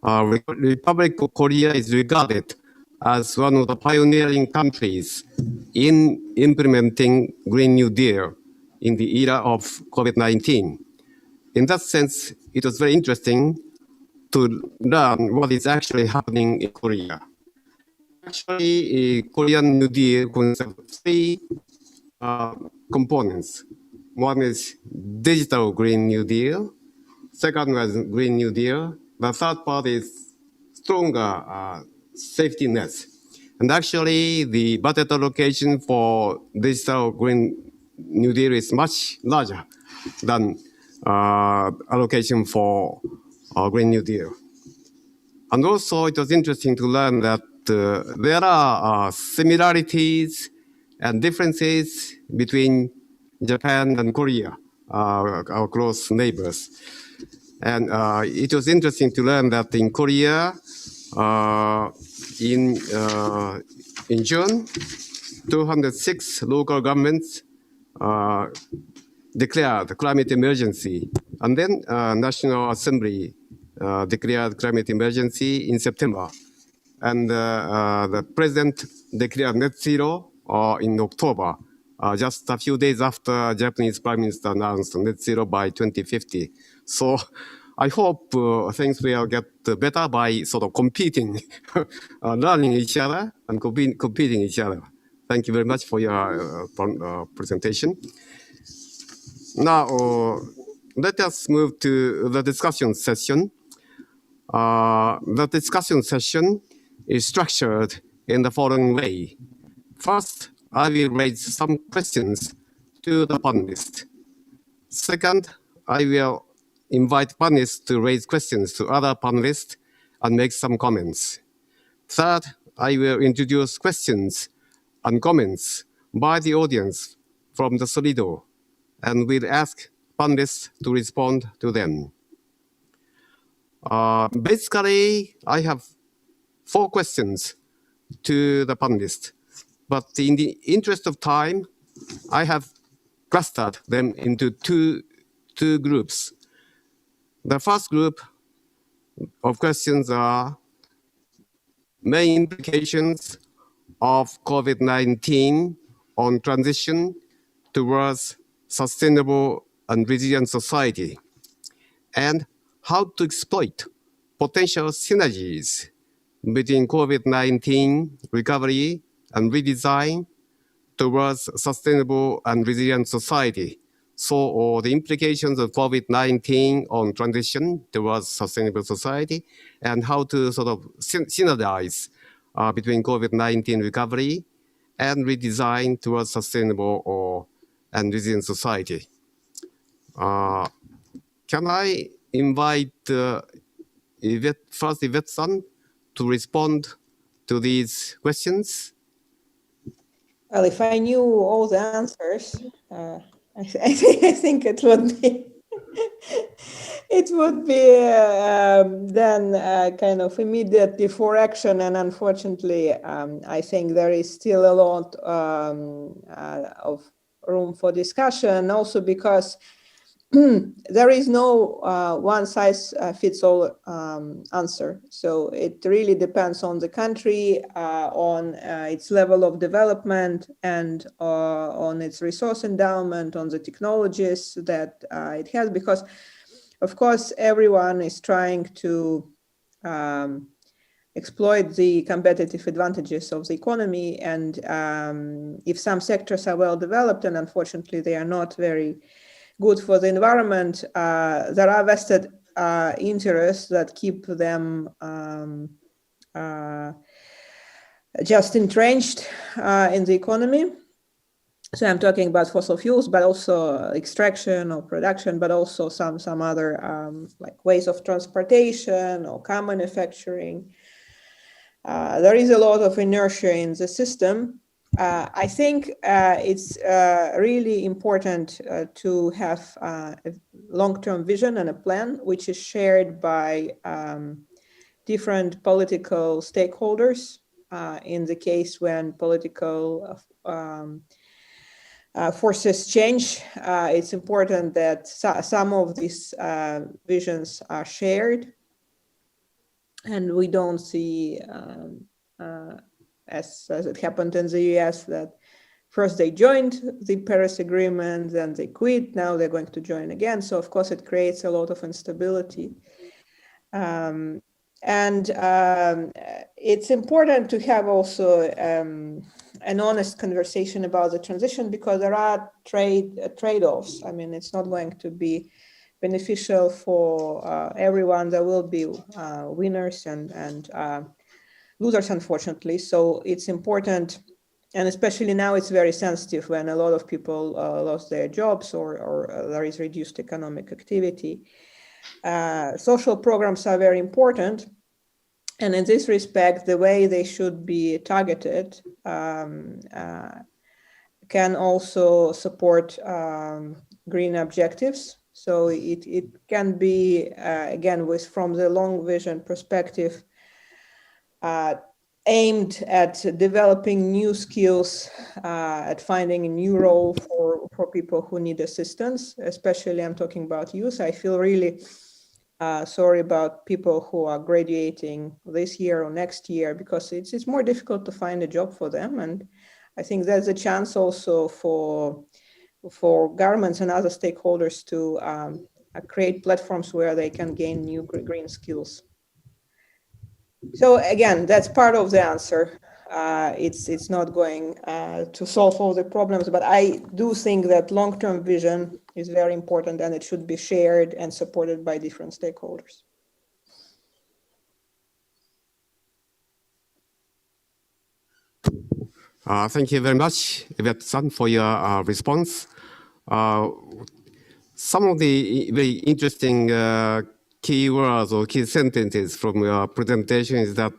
Republic of Korea is regarded as one of the pioneering countries in implementing Green New Deal in the era of COVID-19. In that sense, it was very interesting to learn what is actually happening in Korea. Actually, Korean New Deal consists of three components. One is digital Green New Deal. Second was Green New Deal. The third part is stronger safety nets. And actually, the budget allocation for digital Green New Deal is much larger than allocation for Green New Deal. And also, it was interesting to learn that there are similarities and differences between Japan and Korea, our close neighbors. And it was interesting to learn that in Korea, in June, 206 local governments declared climate emergency. And then National Assembly declared climate emergency in September. And the president declared net zero in October, just a few days after Japanese Prime Minister announced net zero by 2050. So I hope things will get better by sort of competing, learning each other and competing each other. Thank you very much for your presentation. Now, let us move to the discussion session. The discussion session is structured in the following way. First, I will raise some questions to the panelists. Second, I will invite panelists to raise questions to other panelists and make some comments. Third, I will introduce questions and comments by the audience from the Slido, and will ask panelists to respond to them. Basically, I have 4 questions to the panelists, but in the interest of time, I have clustered them into two groups. The first group of questions are main implications of COVID-19 on transition towards sustainable and resilient society, and how to exploit potential synergies between COVID-19 recovery and redesign towards sustainable and resilient society. So the implications of COVID-19 on transition towards sustainable society, and how to sort of synergize between COVID-19 recovery and redesign towards sustainable and resilient society. Can I invite Yvette-san to respond to these questions? Well, if I knew all the answers, I think it would be then kind of immediate before action, and unfortunately, I think there is still a lot of room for discussion. Also, because there is no one-size-fits-all answer. So it really depends on the country, on its level of development, and on its resource endowment, on the technologies that it has. Because, of course, everyone is trying to exploit the competitive advantages of the economy. And if some sectors are well developed, and unfortunately they are not very good for the environment, there are vested interests that keep them just entrenched in the economy. So I'm talking about fossil fuels, but also extraction or production, but also some other like ways of transportation or car manufacturing. There is a lot of inertia in the system. I think it's really important to have a long-term vision and a plan which is shared by different political stakeholders. In the case when political forces change, it's important that some of these visions are shared, and we don't see, as it happened in the US, that first they joined the Paris Agreement, then they quit, now they're going to join again. So of course it creates a lot of instability. It's important to have also an honest conversation about the transition, because there are trade-offs. I mean, it's not going to be beneficial for everyone. There will be winners and losers, unfortunately. So it's important, and especially now it's very sensitive when a lot of people lost their jobs or there is reduced economic activity. Social programs are very important. And in this respect, the way they should be targeted can also support green objectives. So it can be, again, from the long vision perspective, aimed at developing new skills, at finding a new role for people who need assistance. Especially, I'm talking about youth. I feel really sorry about people who are graduating this year or next year, because it's more difficult to find a job for them. And I think there's a chance also for governments and other stakeholders to create platforms where they can gain new green skills. So again, that's part of the answer. It's not going to solve all the problems, but I do think that long-term vision is very important, and it should be shared and supported by different stakeholders. Thank you very much, Yvette-san, for your response. Some of the very interesting key words or key sentences from your presentation is that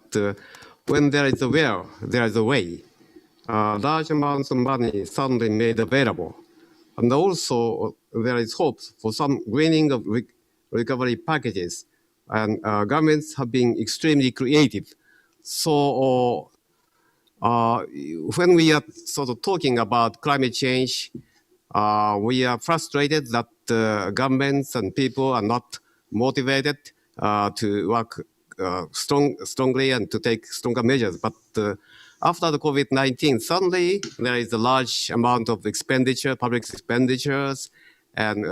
when there is a will, there is a way. Large amounts of money suddenly made available. And also there is hope for some greening of recovery packages. And governments have been extremely creative. So when we are sort of talking about climate change, we are frustrated that governments and people are not motivated to work strongly and to take stronger measures. But after the COVID-19, suddenly there is a large amount of expenditure, public expenditures, and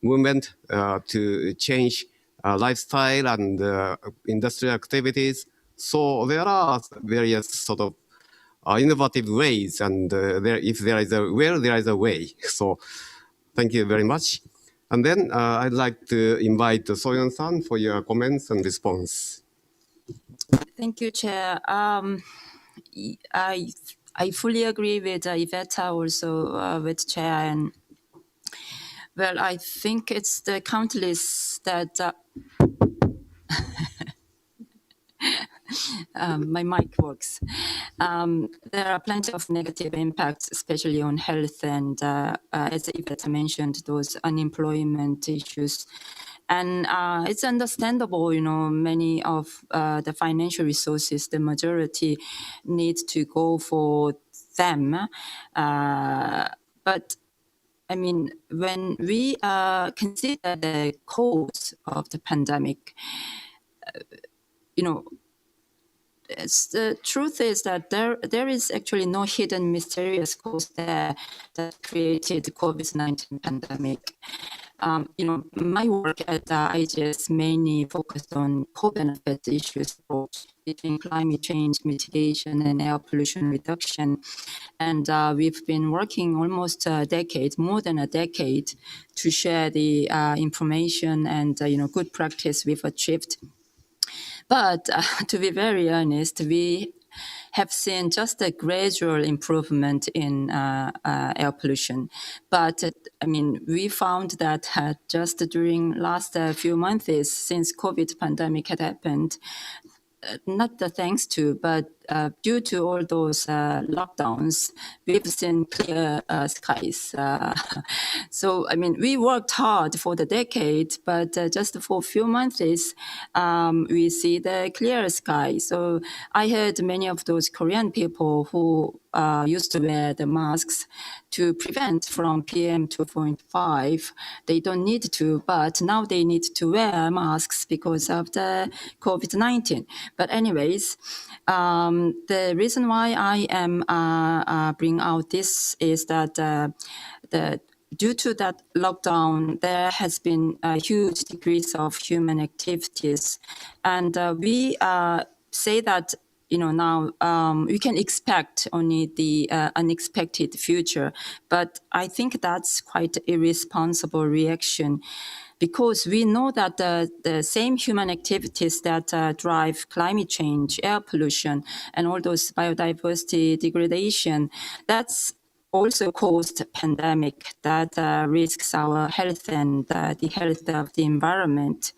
movement to change lifestyle and industrial activities. So there are various sort of innovative ways, and if there is a will, there is a way. So thank you very much. And then I'd like to invite Soyun-san for your comments and response. Thank you, Chair. I fully agree with Yvette, also with Chair, and well, I think it's the countless that my mic works. There are plenty of negative impacts, especially on health, and as Yvette mentioned, those unemployment issues. And it's understandable, many of the financial resources, the majority need to go for them. But I mean, when we consider the cause of the pandemic, the truth is that there is actually no hidden mysterious cause there that created the COVID-19 pandemic. My work at IGS mainly focused on co-benefit issues between climate change mitigation and air pollution reduction. And we've been working almost a decade, more than a decade, to share the information and good practice we've achieved. But to be very honest, we have seen just a gradual improvement in air pollution. But I mean, we found that just during last few months since COVID pandemic had happened, not the thanks to, but due to all those lockdowns, we've seen clear skies. So, I mean, we worked hard for the decade, but just for a few months, we see the clear sky. So I heard many of those Korean people who used to wear the masks to prevent from PM 2.5. They don't need to, but now they need to wear masks because of the COVID-19. But anyways, the reason why I am bringing out this is that due to that lockdown, there has been a huge decrease of human activities, and we say that now we can expect only the unexpected future, but I think that's quite irresponsible reaction. Because we know that the same human activities that drive climate change, air pollution, and all those biodiversity degradation, that's also caused a pandemic that risks our health and the health of the environment.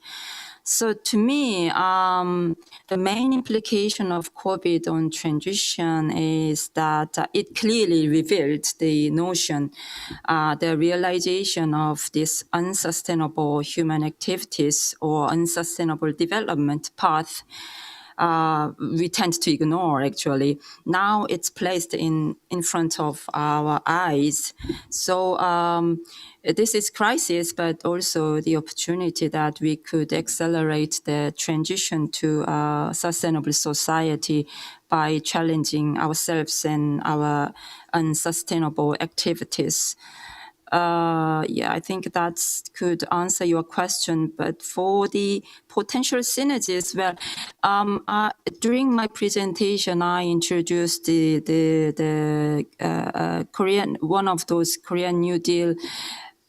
So to me, the main implication of COVID on transition is that it clearly revealed the notion, the realization of this unsustainable human activities or unsustainable development path we tend to ignore, actually. Now it's placed in front of our eyes. So this is crisis, but also the opportunity that we could accelerate the transition to a sustainable society by challenging ourselves and our unsustainable activities. Yeah, I think that could answer your question. But for the potential synergies, well, during my presentation, I introduced the Korean, one of those Korean New Deal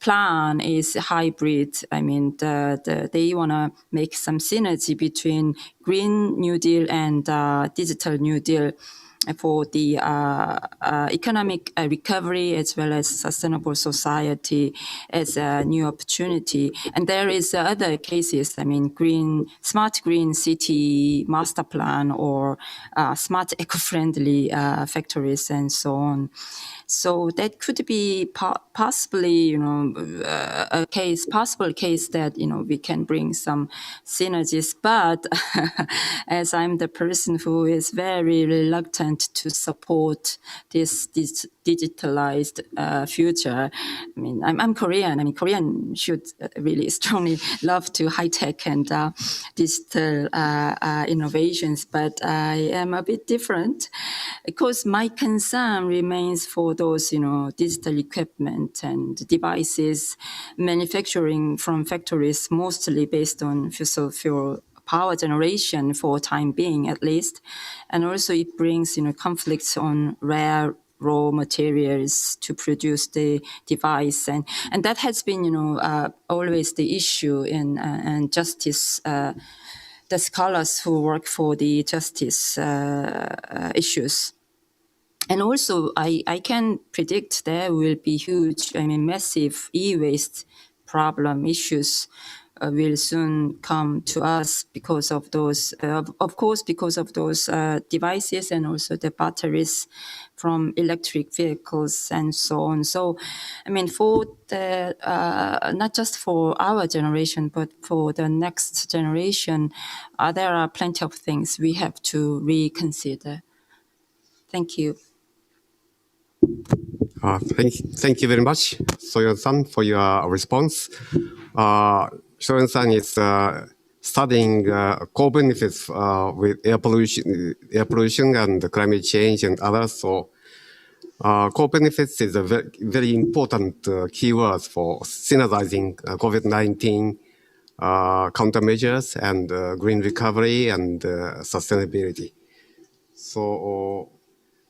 plan is hybrid. I mean, they want to make some synergy between Green New Deal and Digital New Deal for the economic recovery as well as sustainable society as a new opportunity. And there is other cases, I mean, smart green city master plan or smart eco-friendly factories and so on. So that could be possibly, a possible case that, we can bring some synergies. But as I'm the person who is very reluctant to support this digitalized future, I mean, I'm Korean. I mean, Korean should really strongly love to high tech and digital innovations, but I am a bit different because my concern remains for those, digital equipment and devices manufacturing from factories mostly based on fossil fuel power generation for time being, at least. And also it brings, conflicts on rare raw materials to produce the device. And that has been, always the issue in justice, the scholars who work for the justice issues. And also, I can predict there will be huge, massive e-waste problem issues will soon come to us because of those, of course, because of those devices and also the batteries from electric vehicles and so on. So, I mean, for the, not just for our generation, but for the next generation, there are plenty of things we have to reconsider. Thank you. Thank you very much, Soyun-san, for your response. Soyun-san is studying co-benefits with air pollution and climate change and others. So co-benefits is a very, very important keyword for synergizing COVID-19 countermeasures and green recovery and sustainability. So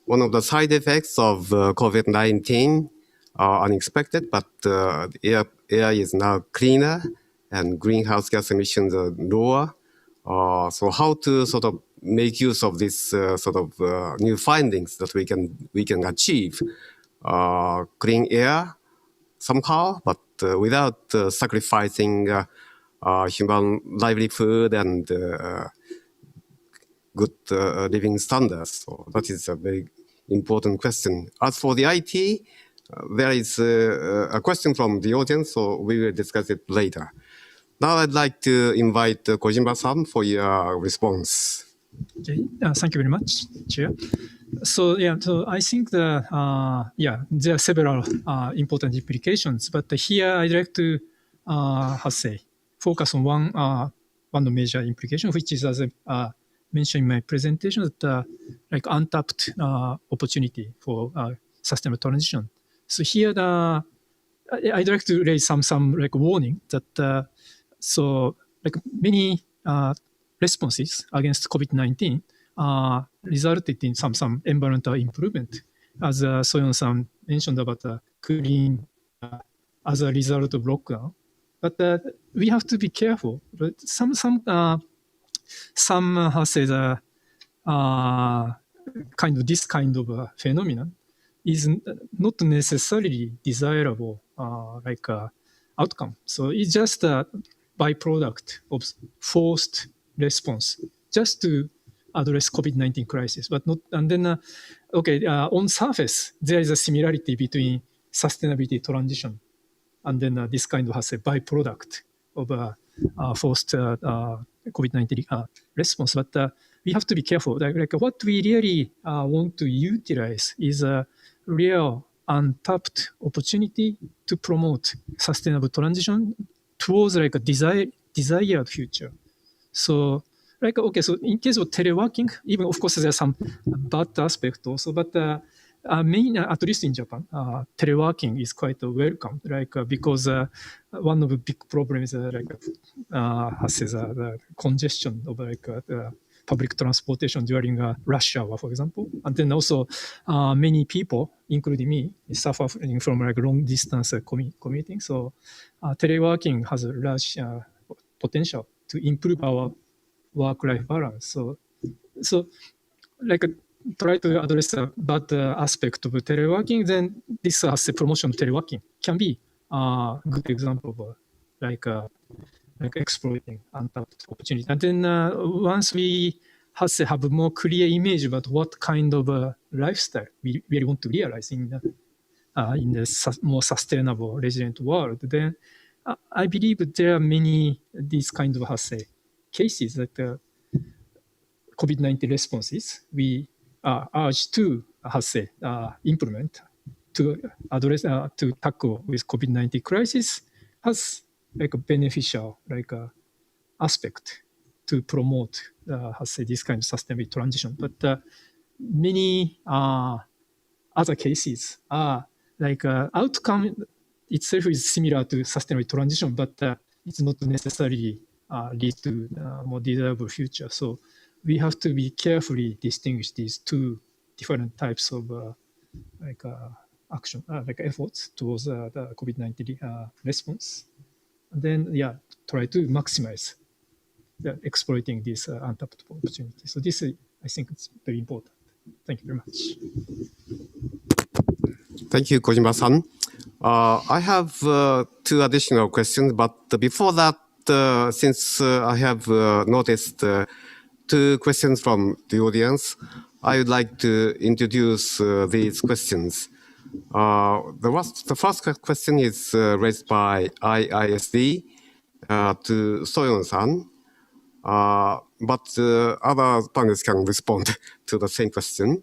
one of the side effects of COVID-19 are unexpected, but the air is now cleaner and greenhouse gas emissions are lower. So how to sort of make use of this sort of new findings that we can achieve clean air somehow, but without sacrificing human livelihood and good living standards. So that is a very important question. As for the IT, there is a question from the audience, so we will discuss it later. Now I'd like to invite Kojima-san for your response. Okay, thank you very much, Chair. So I think there are several important implications, but here I'd like to focus on one of the major implications, which is, as I mentioned in my presentation, that like untapped opportunity for sustainable transition. So here I'd like to raise some like warning that so like many responses against COVID-19 resulted in some environmental improvement, as Soyun-san mentioned about cooling as a result of lockdown. But we have to be careful. But some how say the this kind of phenomenon is not necessarily desirable outcome. So it's just a byproduct of forced response just to address COVID-19 crisis, but not. And then, on surface there is a similarity between sustainability transition and then this kind of byproduct of forced COVID-19 response. But we have to be careful. Like what we really want to utilize is a real untapped opportunity to promote sustainable transition towards like a desired future. So so in case of teleworking, even of course there's some bad aspect also, but main, at least in Japan, teleworking is quite welcome, because one of the big problems is the congestion of public transportation during rush hour, for example. And then also many people, including me, suffering from long distance commuting. So teleworking has a large potential to improve our work-life balance. So try to address the bad aspect of teleworking, then this as a promotion of teleworking can be a good example of exploiting untapped opportunity. And then once we have a more clear image about what kind of lifestyle we really want to realize in the more sustainable, resilient world, then I believe there are many these kind of cases that COVID-19 responses we urge to implement to address to tackle with COVID-19 crisis has a beneficial aspect to promote this kind of sustainable transition. But many other cases are outcome itself is similar to sustainable transition, but it's not necessarily lead to more desirable future. So we have to be carefully distinguish these two different types of action, efforts towards the COVID-19 response. And then, try to maximize exploiting this untapped opportunity. So this, I think, it's very important. Thank you very much. Thank you, Kojima-san. I have two additional questions, but before that, since I have noticed two questions from the audience, I would like to introduce these questions. The first question is raised by IISD to Soyun-san, but other panelists can respond to the same question.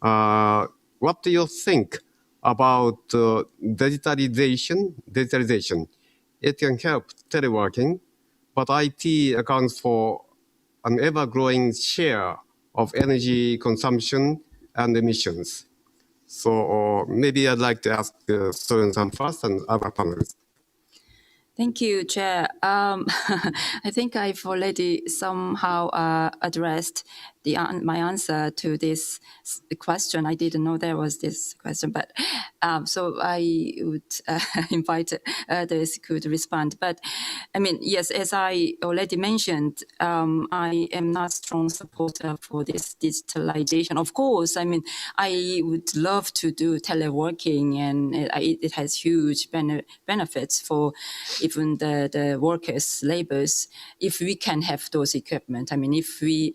What do you think about digitalization? It can help teleworking, but IT accounts for an ever-growing share of energy consumption and emissions. So maybe I'd like to ask Soyun-san first and other panelists. Thank you, Chair. I think I've already somehow addressed my answer to this question. I didn't know there was this question, but so I would invite others could respond. But I mean, yes, as I already mentioned, I am not a strong supporter for this digitalization. Of course, I mean, I would love to do teleworking, and it has huge benefits for even the workers, laborers, if we can have those equipment. I mean, if we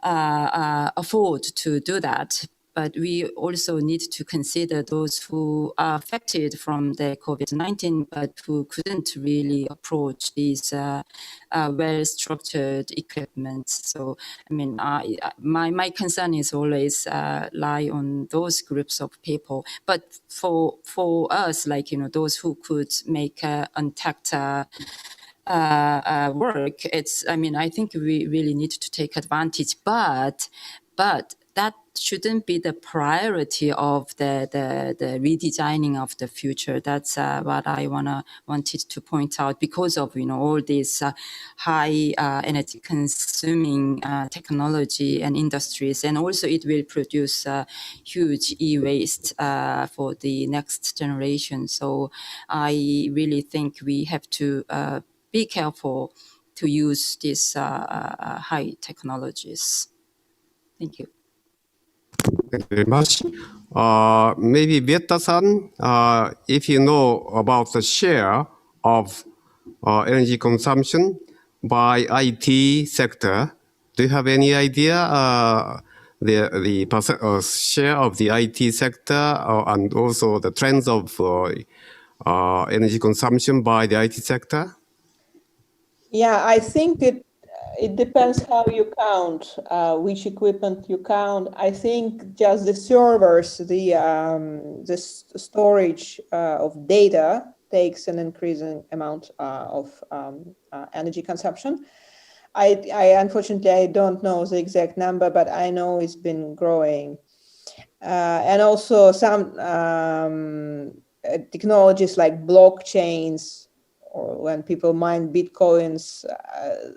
afford to do that. But we also need to consider those who are affected from the COVID-19, but who couldn't really approach these well-structured equipment. So, I mean, my concern is always lie on those groups of people. But for us, like, those who could make untapped work, I think we really need to take advantage, but that shouldn't be the priority of the redesigning of the future. That's what I wanted to point out, because of all these high energy consuming technology and industries, and also it will produce huge e-waste for the next generation. So I really think we have to be careful to use these high technologies. Thank you. Thank you very much. Maybe Vieta-san, if you know about the share of energy consumption by IT sector, do you have any idea the share of the IT sector and also the trends of energy consumption by the IT sector? Yeah, I think it depends how you count, which equipment you count. I think just the servers, the storage of data takes an increasing amount of energy consumption. I unfortunately, I don't know the exact number, but I know it's been growing. And also some technologies like blockchains, or when people mine Bitcoins,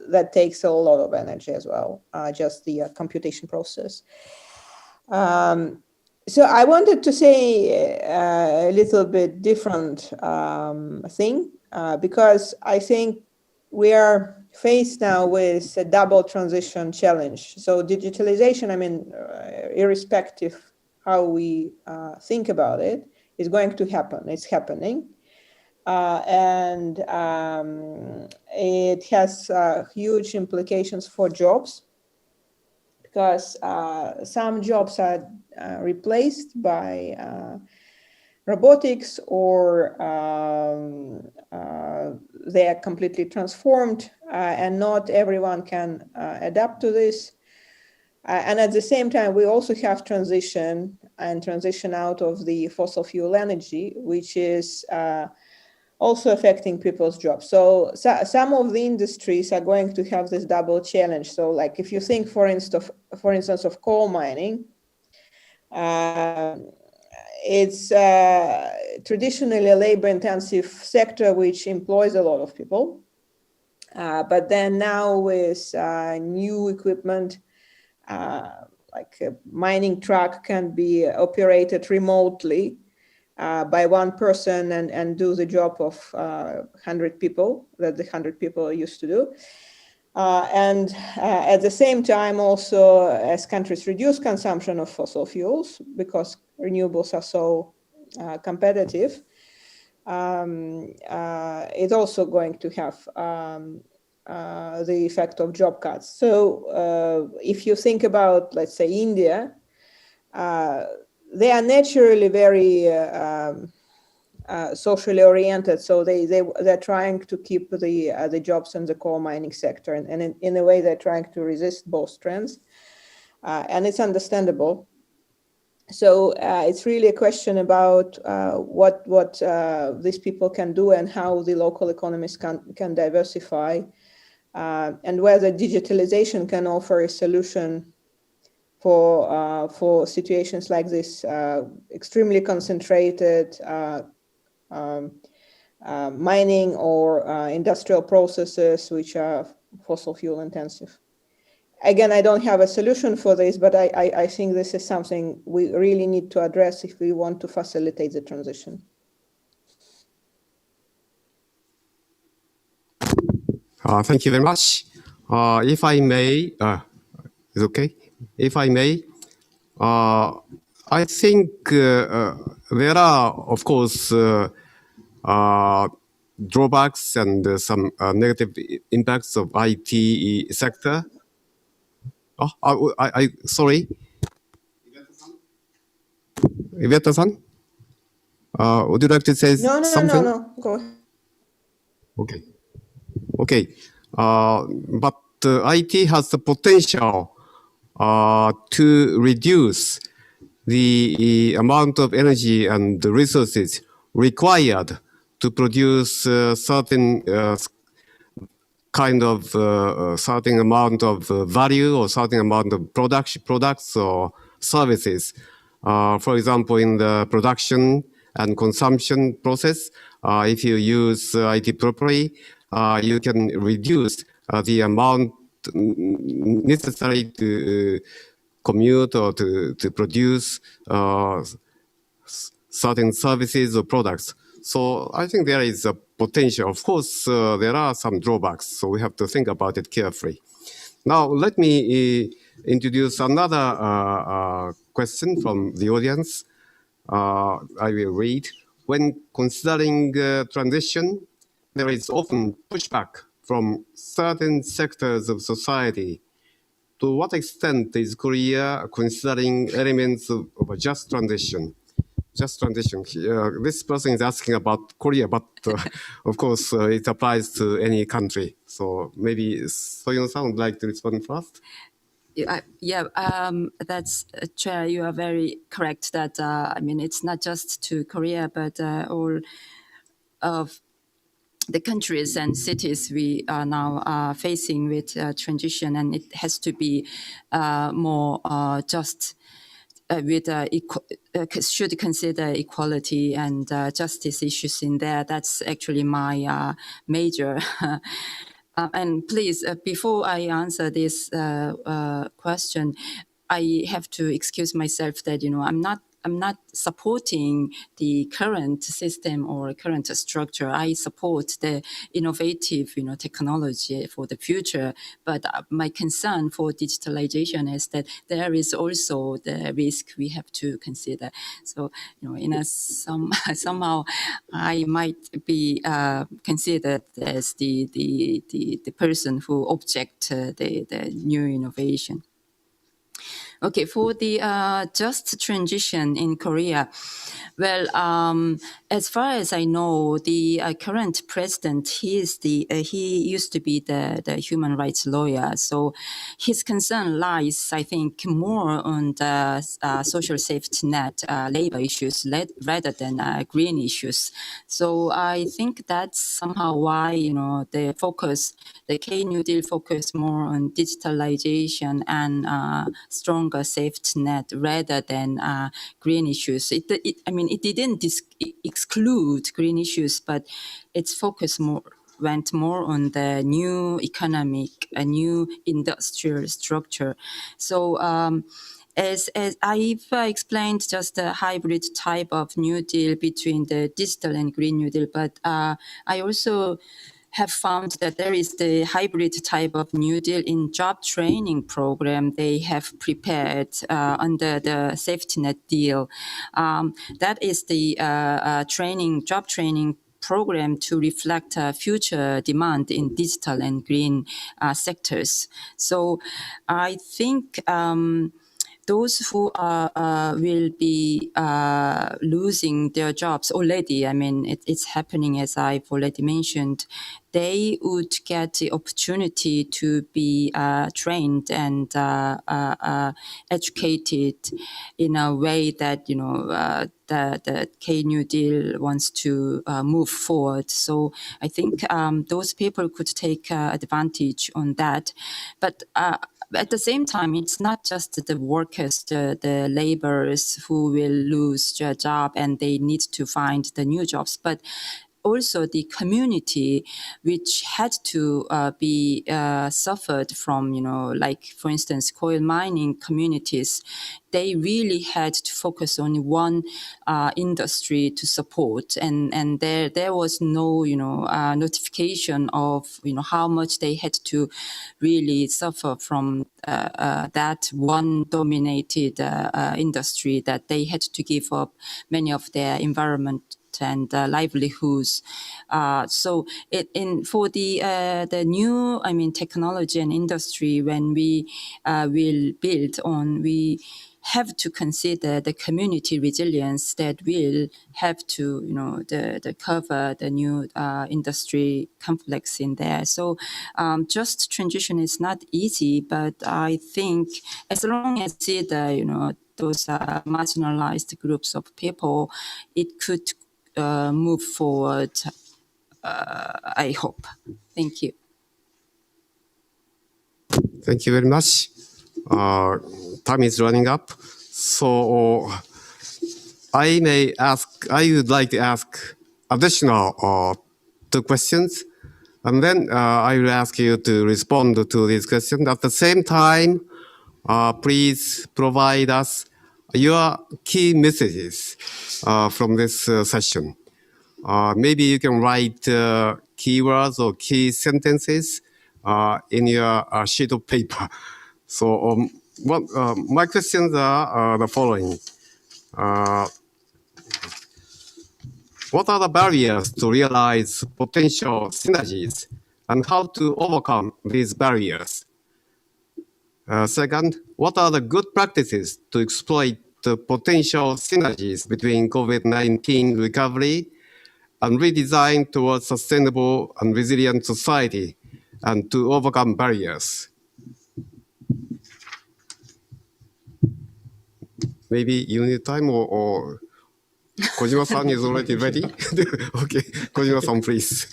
that takes a lot of energy as well, just the computation process. So I wanted to say a little bit different thing, because I think we are faced now with a double transition challenge. So digitalization, I mean, irrespective how we think about it, is going to happen. It's happening. And it has huge implications for jobs, because some jobs are replaced by robotics, or they are completely transformed, and not everyone can adapt to this. And at the same time, we also have transition out of the fossil fuel energy, which is also affecting people's jobs. So some of the industries are going to have this double challenge. So like if you think, for instance, of coal mining, it's traditionally a labor-intensive sector which employs a lot of people. But then now with new equipment, like a mining truck can be operated remotely by one person and do the job of 100 people that the 100 people used to do. And at the same time, also, as countries reduce consumption of fossil fuels, because renewables are so competitive, it's also going to have the effect of job cuts. So if you think about, let's say, India, they are naturally very socially oriented, so they're trying to keep the jobs in the coal mining sector, and in a way they're trying to resist both trends, and it's understandable. So it's really a question about what these people can do and how the local economies can diversify, and whether digitalization can offer a solution for situations like this, extremely concentrated mining or industrial processes which are fossil fuel intensive. Again, I don't have a solution for this, but I think this is something we really need to address if we want to facilitate the transition. Thank you very much. If I may, it's okay. If I may, I think there are, of course, drawbacks and some negative impacts of IT sector. Sorry. Iveta-san? Would you like to say something? No. Go ahead. Okay. Okay. But IT has the potential to reduce the amount of energy and resources required to produce certain kind of certain amount of value or certain amount of products or services. For example, in the production and consumption process, if you use IT properly, you can reduce the amount necessary to commute or to produce certain services or products. So I think there is a potential. Of course, there are some drawbacks, so we have to think about it carefully. Now, let me introduce another question from the audience. I will read. When considering transition, there is often pushback from certain sectors of society. To what extent is Korea considering elements of a just transition? Just transition. This person is asking about Korea, but of course it applies to any country. So maybe Soyun-san would like to respond first. That's Chair. You are very correct that I mean it's not just to Korea, but all of the countries and cities we are now facing with transition, and it has to be more just. Should consider equality and justice issues in there. That's actually my major. And please, before I answer this question, I have to excuse myself that I'm not supporting the current system or current structure. I support the innovative, technology for the future. But my concern for digitalization is that there is also the risk we have to consider. So, somehow I might be considered as the person who object the new innovation. Okay, for the just transition in Korea, well, as far as I know, the current president, he used to be the human rights lawyer. So his concern lies, I think, more on the social safety net, labor issues, rather than green issues. So I think that's somehow why, the K-New Deal focus more on digitalization and stronger safety net rather than green issues. It didn't exclude green issues, but its focus went more on the new economic, a new industrial structure. So as I've explained, just a hybrid type of New Deal between the digital and Green New Deal, but I also have found that there is the hybrid type of New Deal in job training program they have prepared under the safety net deal. That is the job training program to reflect future demand in digital and green sectors. So I think those who will be losing their jobs already, I mean, it's happening as I've already mentioned, they would get the opportunity to be trained and educated in a way that, the K-New Deal wants to move forward. So I think those people could take advantage on that. But at the same time, it's not just the workers, the laborers who will lose their job and they need to find the new jobs, but also the community which had to be suffered from, like, for instance, coal mining communities, they really had to focus on one industry to support, and there was no notification of how much they had to really suffer from that one dominated industry, that they had to give up many of their environment and livelihoods. So for the new, technology and industry, when we will build on, we have to consider the community resilience that will have to, the cover the new industry complex in there. So just transition is not easy, but I think as long as those marginalized groups of people, it could move forward, I hope. Thank you. Thank you very much. Time is running up. So I would like to ask additional 2 questions. And then I will ask you to respond to these questions. At the same time, please provide us your key messages from this session. Maybe you can write keywords or key sentences in your sheet of paper. So my questions are the following. What are the barriers to realize potential synergies and how to overcome these barriers? Second, what are the good practices to exploit the potential synergies between COVID-19 recovery and redesign towards sustainable and resilient society and to overcome barriers? Maybe you need time or Kojima-san is already ready? Okay, Kojima-san, please.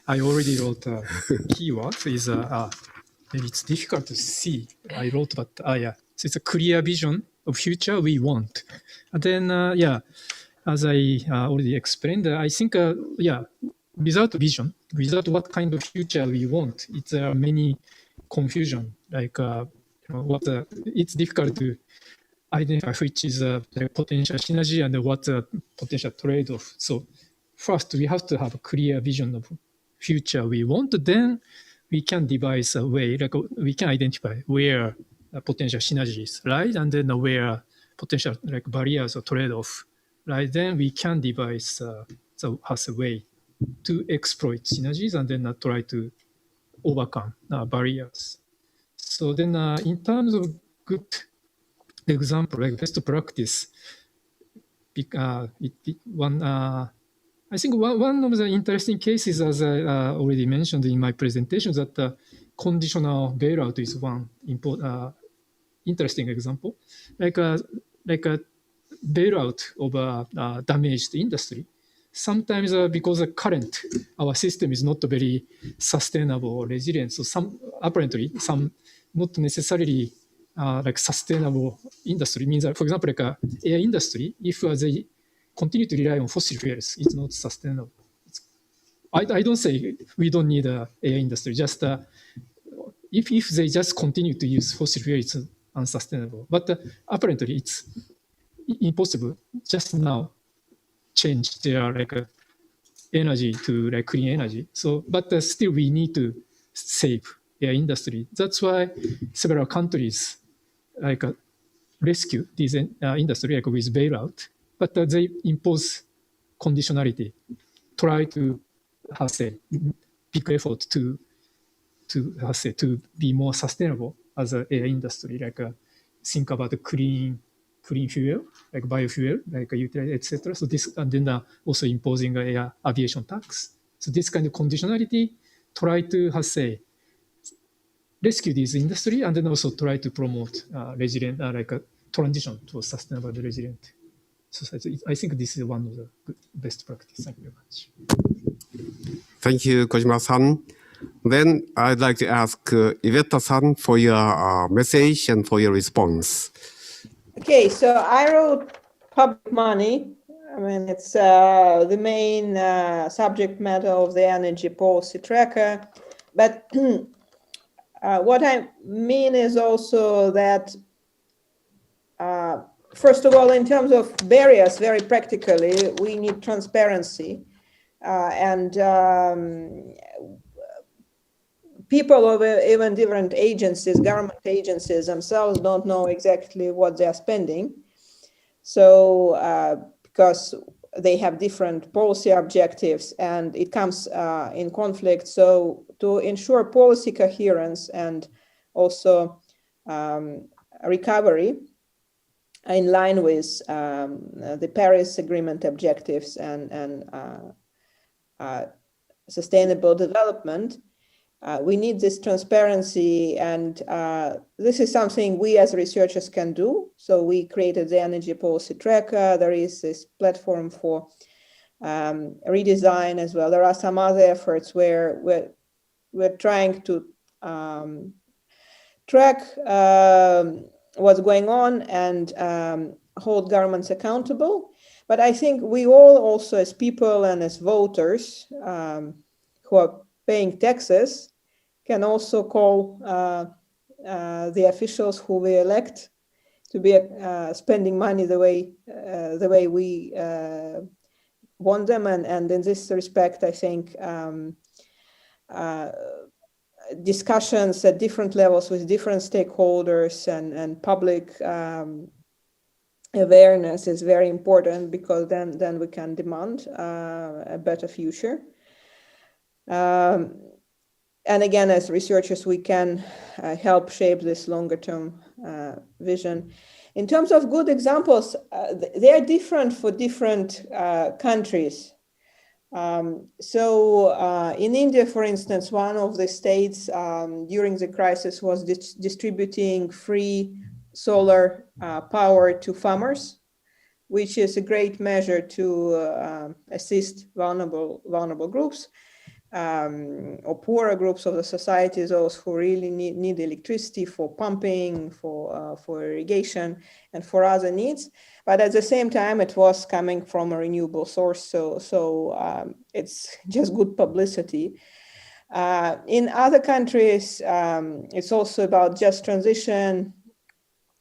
I already wrote keywords. Maybe it's difficult to see. I wrote, but yeah. So it's a clear vision of future we want. And then, as I already explained, I think, without vision, without what kind of future we want, it's many confusion. Like, it's difficult to identify which is the potential synergy and what potential trade-off. So first, we have to have a clear vision of future we want. Then we can devise a way, like we can identify where potential synergies, right? And then where potential barriers or trade-off, right? Then we can devise as a way to exploit synergies and then try to overcome barriers. So then in terms of good example, like best practice, I think one of the interesting cases, as I already mentioned in my presentation, that conditional bailout is one interesting example. Like a bailout of a damaged industry. Sometimes because our system is not very sustainable or resilient, so some not necessarily sustainable industry means that, for example, like air industry, if they continue to rely on fossil fuels, it's not sustainable. I don't say we don't need an air industry, just if they just continue to use fossil fuels, it's unsustainable. But apparently it's impossible just now change their energy to clean energy. So, but still we need to save air industry. That's why several countries rescue this industry with bailout, but they impose conditionality, try to big effort to be more sustainable as an air industry, think about the clean fuel, like biofuel, utility, etc. So this, and then also imposing air aviation tax. So this kind of conditionality, try to rescue this industry, and then also try to promote resilient, a transition to a sustainable, resilient society. I think this is one of the best practice. Thank you very much. Thank you, Kojima-san. Then I'd like to ask Iveta-san for your message and for your response. Okay, so I wrote public money I mean, it's the main subject matter of the energy policy tracker. But what I mean is also that, first of all, in terms of barriers, very practically, we need transparency. And people of even different agencies, government agencies themselves don't know exactly what they're spending. So because they have different policy objectives and it comes in conflict. So to ensure policy coherence and also recovery in line with the Paris Agreement objectives and sustainable development, we need this transparency, and this is something we as researchers can do. So we created the energy policy tracker. There is this platform for redesign as well. There are some other efforts where we're trying to track what's going on and hold governments accountable. But I think we all also as people and as voters who are paying taxes can also call the officials who we elect to be spending money the way we want them. And in this respect, I think discussions at different levels with different stakeholders and public awareness is very important, because then we can demand a better future. And again, as researchers, we can help shape this longer term vision. In terms of good examples, they are different for different countries. So in India, for instance, one of the states during the crisis was distributing free solar power to farmers, which is a great measure to assist vulnerable groups. Or poorer groups of the society, those who really need electricity for pumping, for irrigation, and for other needs. But at the same time, it was coming from a renewable source, so it's just good publicity. In other countries, it's also about just transition.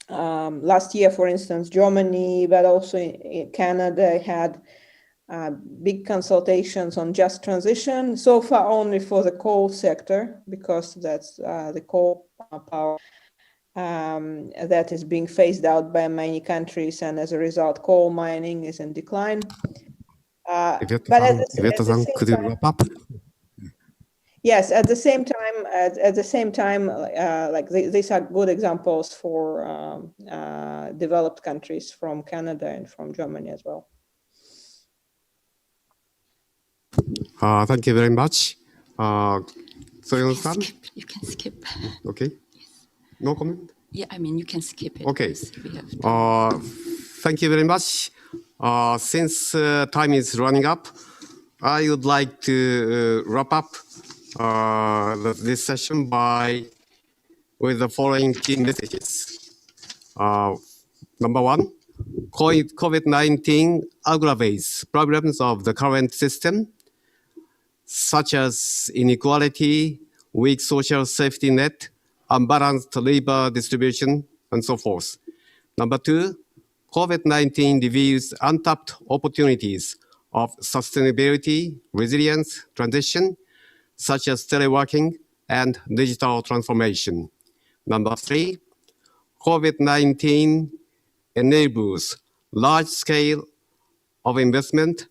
Last year, for instance, Germany, but also in Canada, had big consultations on just transition, so far only for the coal sector, because that's the coal power that is being phased out by many countries, and as a result, coal mining is in decline. But at the same could you time, wrap up? yes, at the same time, like these are good examples for developed countries from Canada and from Germany as well. Thank you very much. Soyun-san? You can skip. Okay. No comment? Yeah, I mean, you can skip it. Okay. We have Thank you very much. Since time is running up, I would like to wrap up this session with the following key messages. Number one, COVID-19 aggravates problems of the current system, such as inequality, weak social safety net, unbalanced labor distribution, and so forth. Number two, COVID-19 reveals untapped opportunities of sustainability, resilience, transition, such as teleworking and digital transformation. Number three, COVID-19 enables large scale of investment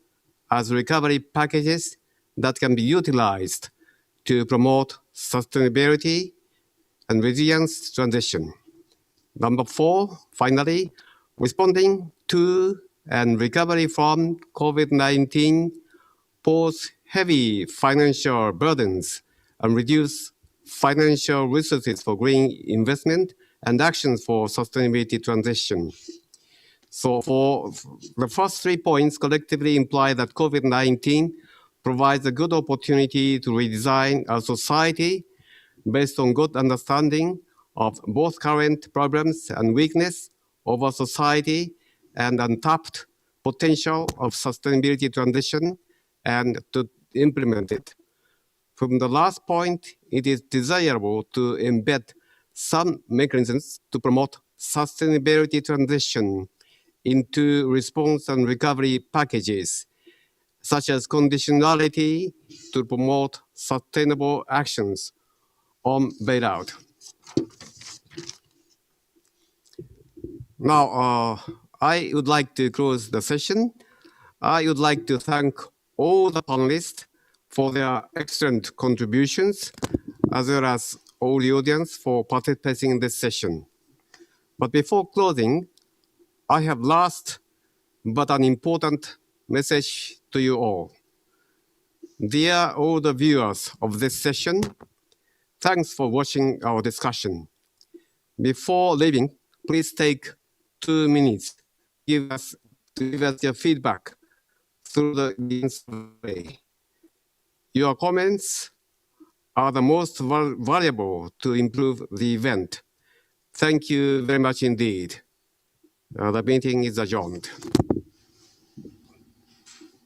as recovery packages that can be utilized to promote sustainability and resilience transition. Number four, finally, responding to and recovery from COVID-19 pose heavy financial burdens and reduce financial resources for green investment and actions for sustainability transition. So for the first 3 points collectively imply that COVID-19 provides a good opportunity to redesign our society based on good understanding of both current problems and weakness of our society and untapped potential of sustainability transition and to implement it. From the last point, it is desirable to embed some mechanisms to promote sustainability transition into response and recovery packages, such as conditionality to promote sustainable actions on bailout. Now, I would like to close the session. I would like to thank all the panelists for their excellent contributions, as well as all the audience for participating in this session. But before closing, I have last but an important message to you all. Dear all the viewers of this session, thanks for watching our discussion. Before leaving, please take 2 minutes to give us your feedback through the survey. Your comments are the most valuable to improve the event. Thank you very much indeed. The meeting is adjourned.